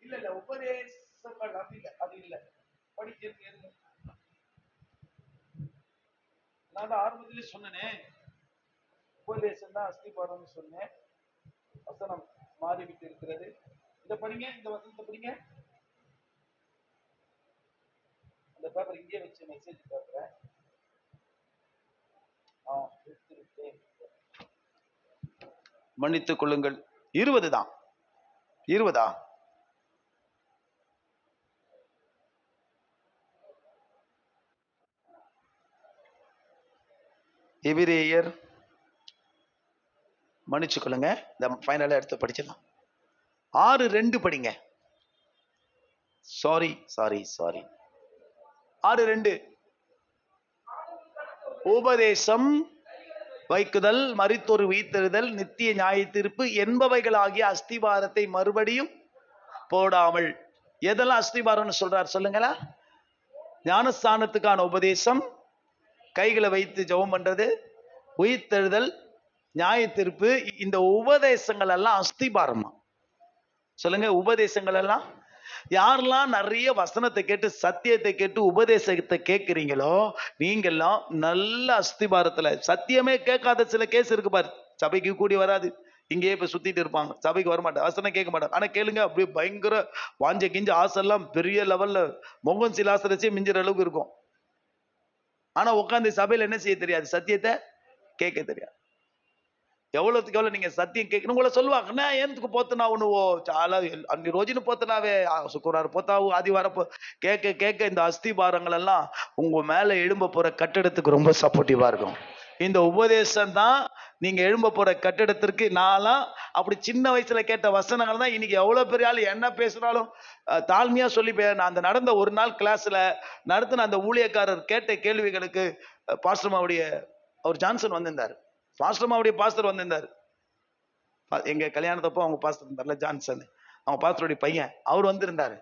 இல்ல உபதேசங்கள் அது இல்ல படிக்க. நான் ஆரம்பத்திலே சொன்னேனே, உபதேசம் தான் அஸ்திபாரம் சொன்னேன். வசனம் மாறிவிட்டு இருக்கிறது. இத படிங்க, இந்த வசனத்தை படிங்க. அந்த பேப்பர் இங்கே வச்சு மெசேஜ் பேப்பர் மன்னித்துக் கொள்ளுங்கள். 20 தான். 20 எபிரேயர், மன்னிச்சு கொள்ளுங்க, இந்த ஃபைனலா எடுத்து படிச்சிடலாம். 6:2 படிங்க. சாரி 6:2. உபதேசம், வைக்குதல், மரித்தோர் உயிர்த்தெழுதல், நித்திய நியாய தீர்ப்பு என்பவைகளாகிய அஸ்திபாரத்தை மறுபடியும் போடாமல். எதெல்லாம் அஸ்திபாரம்னு சொல்றார் சொல்லுங்களா? ஞானஸ்தானத்துக்கான உபதேசம், கைகளை வைத்து ஜெபம் பண்றது, உயிர்த்தெழுதல், நியாய தீர்ப்பு. இந்த உபதேசங்கள் எல்லாம் அஸ்திபாரமா? சொல்லுங்க. உபதேசங்கள் எல்லாம் யாரெல்லாம் நிறைய வசனத்தை கேட்டு சத்தியத்தை கேட்டு உபதேசத்தை கேட்கிறீங்களோ நீங்கெல்லாம் நல்ல அஸ்திபாரத்துல. சத்தியமே கேட்காத சில கேஸ் இருக்கு பாரு, சபைக்கு கூடி வராது, இங்கேயே இப்ப சுத்திட்டு இருப்பாங்க, சபைக்கு வரமாட்டாங்க, வசனம் கேட்க மாட்டாங்க. ஆனா கேளுங்க, அப்படியே பயங்கர வாஞ்ச கிஞ்ச ஆசெல்லாம் பெரிய லெவல்ல மொங்கன் சிலாசரச்சே மிஞ்சிற அளவுக்கு இருக்கும். ஆனா உட்காந்து சபையில என்ன செய்ய தெரியாது? சத்தியத்தை கேட்க தெரியாது. ఎవరికి ఎవరు నీకు సత్యం కేక కూడా சொல்லுவாங்க ఎందుకు పోతున్నావు నువ్వు చాలా అన్ని రోజులు పోతున్నావే శుక్రవారం పోతావు ఆదివారం கேட்க கேட்க இந்த அஸ்திபாரங்கள் எல்லாம் உங்க மேல எழும்ப போற கட்டடத்துக்கு ரொம்ப சப்போர்ட்டிவா இருக்கும். இந்த உபதேசம் தான் நீங்க எழும்ப போற கட்டடத்திற்கு. நான்லாம் அப்படி சின்ன வயசுல கேட்ட வசனங்கள் தான் இன்னைக்கு எவ்வளவு பெரிய ஆள் என்ன பேசுறாலும் தாழ்மையா சொல்லி. நான் அந்த நடந்த ஒரு நாள் கிளாஸ்ல நடத்தின அந்த ஊழியக்காரர் கேட்ட கேள்விகளுக்கு பாஸ்டர்மாவுடைய அவர் ஜான்சன் வந்திருந்தார். பாஸ்டர்மாவுடைய பாஸ்டர் வந்திருந்தார். எங்க கல்யாணத்தப்போ அவங்க பாஸ்டர் இருந்தார்ல ஜான்சன், அவங்க பாஸ்டருடைய பையன், அவர் வந்திருந்தாரு.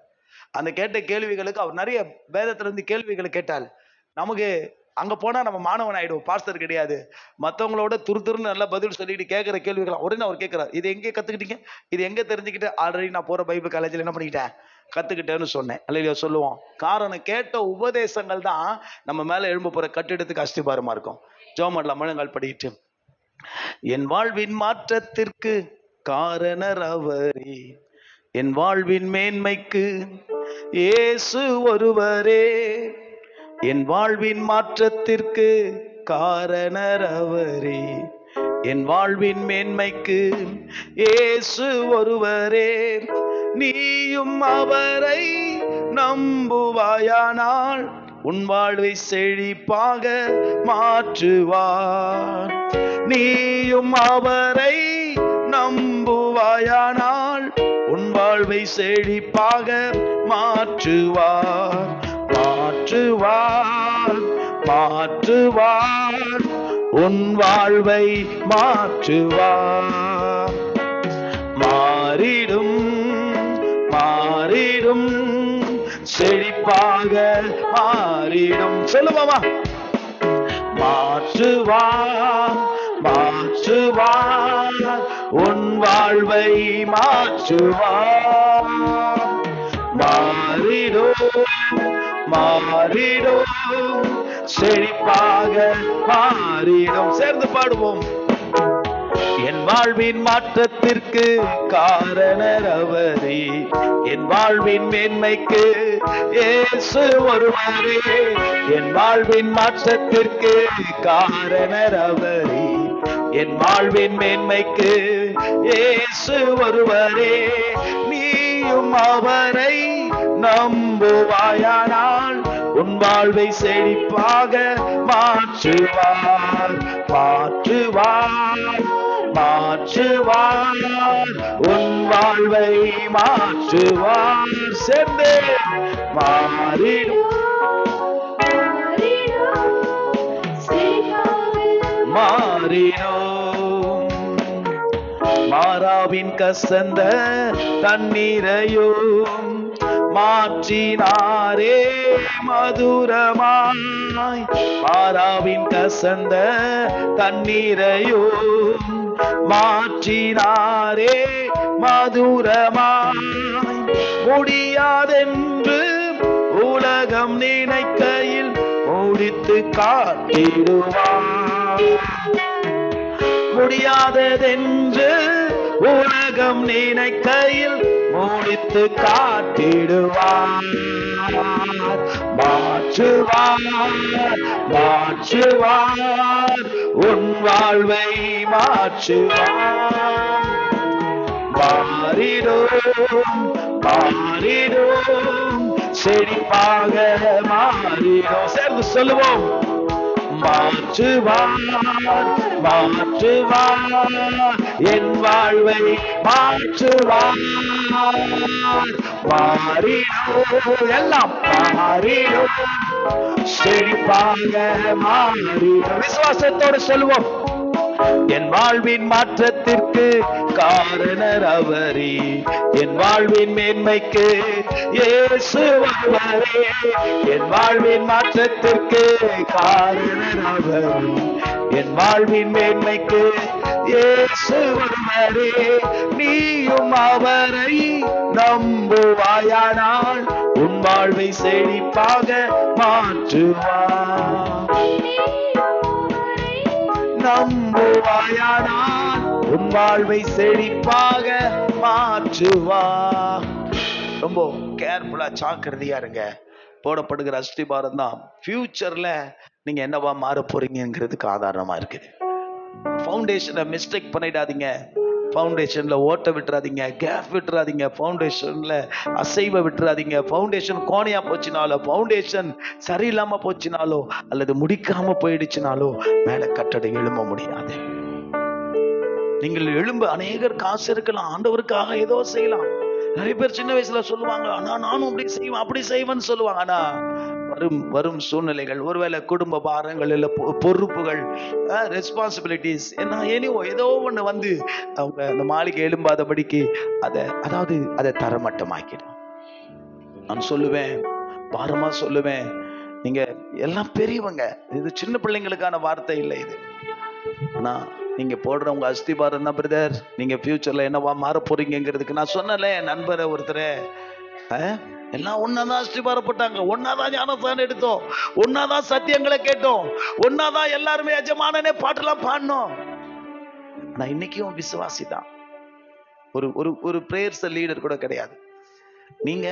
அந்த கேட்ட கேள்விகளுக்கு அவர் நிறைய வேதத்துல இருந்து கேள்விகளை கேட்டால் நமக்கு அங்க போனா நம்ம மாணவன் ஆயிடுவோம். பாஸ்டர் கிடையாது, மற்றவங்களோட துருன்னு நல்லா பதில் சொல்லிட்டு கேட்கிற கேள்விகள் உடனே அவர் கேட்கிறார். இது எங்கே கத்துக்கிட்டீங்க, இது எங்க தெரிஞ்சுக்கிட்டு? ஆல்ரெடி நான் போற பைபிள் காலேஜில் என்ன பண்ணிக்கிட்டேன், கத்துக்கிட்டேன்னு சொன்னேன். அல்லையா சொல்லுவோம். காரணம் கேட்ட உபதேசங்கள் தான் நம்ம மேல எழும்ப போற கட்டிடத்துக்கு அஸ்திபாரமா இருக்கும். ஜோமன்ல முழங்கால் படிக்கிட்டு, என் வாழ்வின் மாற்றத்திற்கு காரணர் அவரே, என் வாழ்வின் மேன்மைக்கு இயேசு ஒருவரே, என் வாழ்வின் மாற்றத்திற்கு காரணர் அவரே, என் வாழ்வின் மேன்மைக்கு இயேசு ஒருவரே, நீயும் அவரை நம்புவாயானால் உன் வாழ்வை செழிப்பாக மாற்றுவார். நீயும் அவரை நம்புவாயானால் உன் வாழ்வை செழிப்பாக மாற்றுவார். மாற்றுவார் மாற்றுவார் உன் வாழ்வை மாற்றுவார். மாறிடும் மாறிடும் செழிப்பாக மாறிடும். சொல்லுவாமா? மாற்றுவார் மாற்றுவார் உன் வாழ்வை மாற்றுவார். மாறிடும் மாறிடும் செழிப்பாக மாறிடும். சேர்ந்து பாடுவோம். என் வாழ்வின் மாற்றத்திற்கு காரணர் அவரே, என் வாழ்வின் மேன்மைக்கு இயேசு ஒருவரே. என் வாழ்வின் மாற்றத்திற்கு காரணர் அவரே, என் வாழ்வின் மேன்மைக்கு இயேசு ஒருவரே. நீயும் அவரை நம்புவாயானால் உன் வாழ்வை செழிப்பாக மாற்றுவார், மாற்றுவார், மாற்றுவார், உன் வாழ்வை மாற்றுவார். சேர்ந்து மாறிடும், மாறிடும். மாறாவின் கசந்த தண்ணீரையும் மாற்றினாரே மதுரமாய், மாறாவின் கசந்த தண்ணீரையும் மாற்றினாரே மதுரமாய். முடியாதென்று உலகம் நினைக்கையில் முடித்து காட்டிடுவார், முடியாததென்று உலகம் நினைக்கையில் முடித்து காட்டிடுவார். மாற்றுவார், மாற்றுவார், உன் வாழ்வை மாற்றுவார். மாறிடும், மாறிடும், செழிப்பாக மாறிடும். சேர்ந்து சொல்லுவோம். மாற்றுவார், மாற்றுவார், என் வாழ்வை மாற்றுவார். மாறிடும், எல்லாம் மாறிடும், செழிப்பாக மாறிடும். விசுவாசத்தோடு சொல்லுவோம். என் வாழ்வின் மாற்றத்திற்கு காரணர் அவரே, என் வாழ்வின் மேன்மைக்கு இயேசு ஒருவரே. என் வாழ்வின் மாற்றத்திற்கு காரணர் அவரே, என் வாழ்வின் மேன்மைக்கு இயேசு ஒருவரே. நீயும் அவரை நம்புவாயானால் உன் வாழ்வை செழிப்பாக மாற்றுவார். நம்புவாயானால் உன் வாழ்வை செழிப்பாக மாற்றுவார். ரொம்ப கேர்ஃபுல்லா ஜாக்கிரதையா இருங்க. போடப்படுகிற அஸ்திபாரம் தான் ஃபியூச்சர்ல நீங்க என்னவா மாற போறீங்கிறதுக்கு ஆதாரமா இருக்குது. ஃபவுண்டேஷனை மிஸ்டேக் பண்ணிடாதீங்க, ஃபவுண்டேஷன்ல ஓட்ட விட்டுறாதீங்க, கேப் விட்டுறாதீங்க, ஃபவுண்டேஷன்ல அசைவ விட்டுறாதீங்க. ஃபவுண்டேஷன் கோணையா போச்சுனாலோ, ஃபவுண்டேஷன் சரியில்லாம போச்சுனாலோ, அல்லது முடிக்காம போயிடுச்சுனாலோ மேல கட்டடை எழும்ப முடியாது. நீங்கள் எழும்ப அநேகர் காசு இருக்கலாம், ஆண்டவருக்காக ஏதோ செய்யலாம். நிறைய பேர் சின்ன வயசுல சொல்லுவாங்க, ஆனா நானும் அப்படி செய்வேன் அப்படி செய்வேன்னு சொல்லுவாங்க. ஆனா வரும் சூழ்நிலைகள், ஒருவேளை குடும்ப பாரங்கள், இல்ல பொறுப்புகள், ரெஸ்பான்சிபிலிட்டிஸ் என்ன ஏதோ ஒண்ணு வந்து அவங்க அந்த மாளிகை எழும்பாதபடிக்கு அதை தரமட்டமாக்கிடும். நான் சொல்லுவேன், பாரமா சொல்லுவேன், நீங்க எல்லாம் பெரியவங்க, இது சின்ன பிள்ளைங்களுக்கான வார்த்தை இல்லை இது. ஆனா நீங்க போடுற உங்க அஸ்திபாரம் தான் பிரதர், நீங்க ஃபியூச்சர்ல என்னவா மாற போறீங்கிறதுக்கு. நான் சொன்னல நண்பரை ஒருத்தரை, எல்லாம் ஒன்னாதான் அஸ்திபாரப்பட்டாங்க, ஒன்னாதான் ஞானஸ்தானம் எடுத்தோம், ஒன்னாதான் சத்தியங்களை கேட்டோம், ஒன்னாதான் எல்லாருமே எஜமானனே பாட்டெல்லாம் பாடணும். ஆனா இன்னைக்கும் விசுவாசி தான், ஒரு பிரேயர்ஸ் லீடர் கூட கிடையாது. நீங்க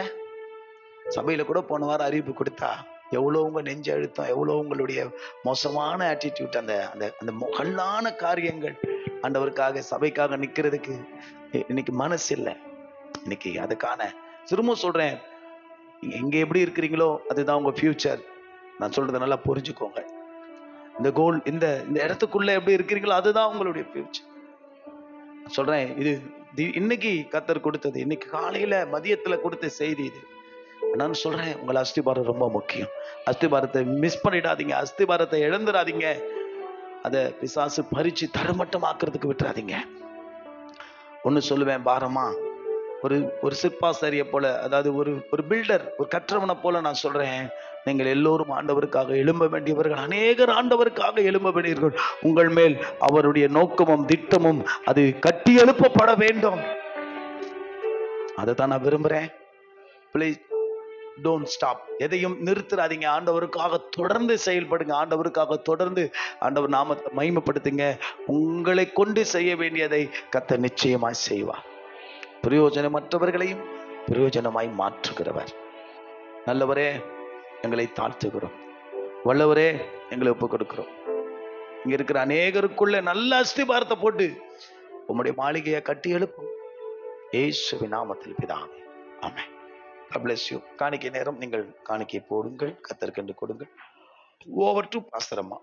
சபையில கூட போன வாரம் அறிவிப்பு கொடுத்தா எவ்வளவு உங்க நெஞ்ச அழுத்தம், எவ்வளவு உங்களுடைய மோசமான ஆட்டிடியூட், அந்த அந்த கல்லான காரியங்கள் ஆண்டவருக்காக சபைக்காக நிக்கிறதுக்கு இன்னைக்கு மனசு இல்லை. இன்னைக்கு அதுக்கான திரும்ப சொல்றேன், எங்க எப்படி இருக்கிறீங்களோ அதுதான் உங்க ஃபியூச்சர். நான் சொல்றதை நல்லா புரிஞ்சுக்கோங்க. இந்த கோல், இந்த இடத்துக்குள்ள எப்படி இருக்கிறீங்களோ அதுதான் உங்களுடைய ஃபியூச்சர். சொல்றேன், இது இன்னைக்கு கர்த்தர் கொடுத்தது, இன்னைக்கு காலையில மதியத்துல கொடுத்த செய்தி இது. நான் சொல்றேன், உங்கள் அஸ்திபாரம் ரொம்ப முக்கியம். அஸ்திபாரத்தை மிஸ் பண்ணிடாதீங்க, அஸ்திபாரத்தை இழந்துடாதீங்க. அதை பிசாசு பறிச்சு தரமட்டமாக்குறதுக்கு விட்டுறாதீங்க. ஒண்ணு சொல்லுவேன், பாரமா ஒரு சிற்பாசாரிய போல, அதாவது ஒரு பில்டர், ஒரு கற்றவனை போல நான் சொல்றேன், நீங்கள் எல்லோரும் ஆண்டவருக்காக எழும்ப வேண்டியவர்கள், அநேகர் ஆண்டவருக்காக எழும்ப வேண்டியவர்கள். உங்கள் மேல் அவருடைய நோக்கமும் திட்டமும் அது கட்டி எழுப்பப்பட வேண்டும். அதை தான் நான் விரும்புறேன். Please don't stop. எதையும் நிறுத்துறாதீங்க. ஆண்டவருக்காக தொடர்ந்து செயல்படுங்க. ஆண்டவருக்காக தொடர்ந்து ஆண்டவர் நாமத்தை மகிமைப்படுத்துங்க. உங்களை கொண்டு செய்ய வேண்டியதை கர்த்தர் நிச்சயமாய் செய்வார். பிரயோஜனமற்றவர்களையும் பிரயோஜனமாய் மாற்றுகிறவர். நல்லவரே, எங்களை தாழ்த்துகிறோம். வல்லவரே, எங்களை ஒப்புக் கொடுக்கிறோம். இங்க இருக்கிற அநேகருக்குள்ள நல்ல அஸ்திபாரத்தை போட்டு உம்முடைய மாளிகையை கட்டி எழுப்பும். இயேசுவின் நாமத்தில் பிதாவே, ஆமென். God bless you. காணிக்கை நேரம். நீங்கள் காணிக்கை போடுங்கள், கர்த்தருக்கு என்று கொடுங்கள். ஓவர் டு பாஸ்டர் அம்மா.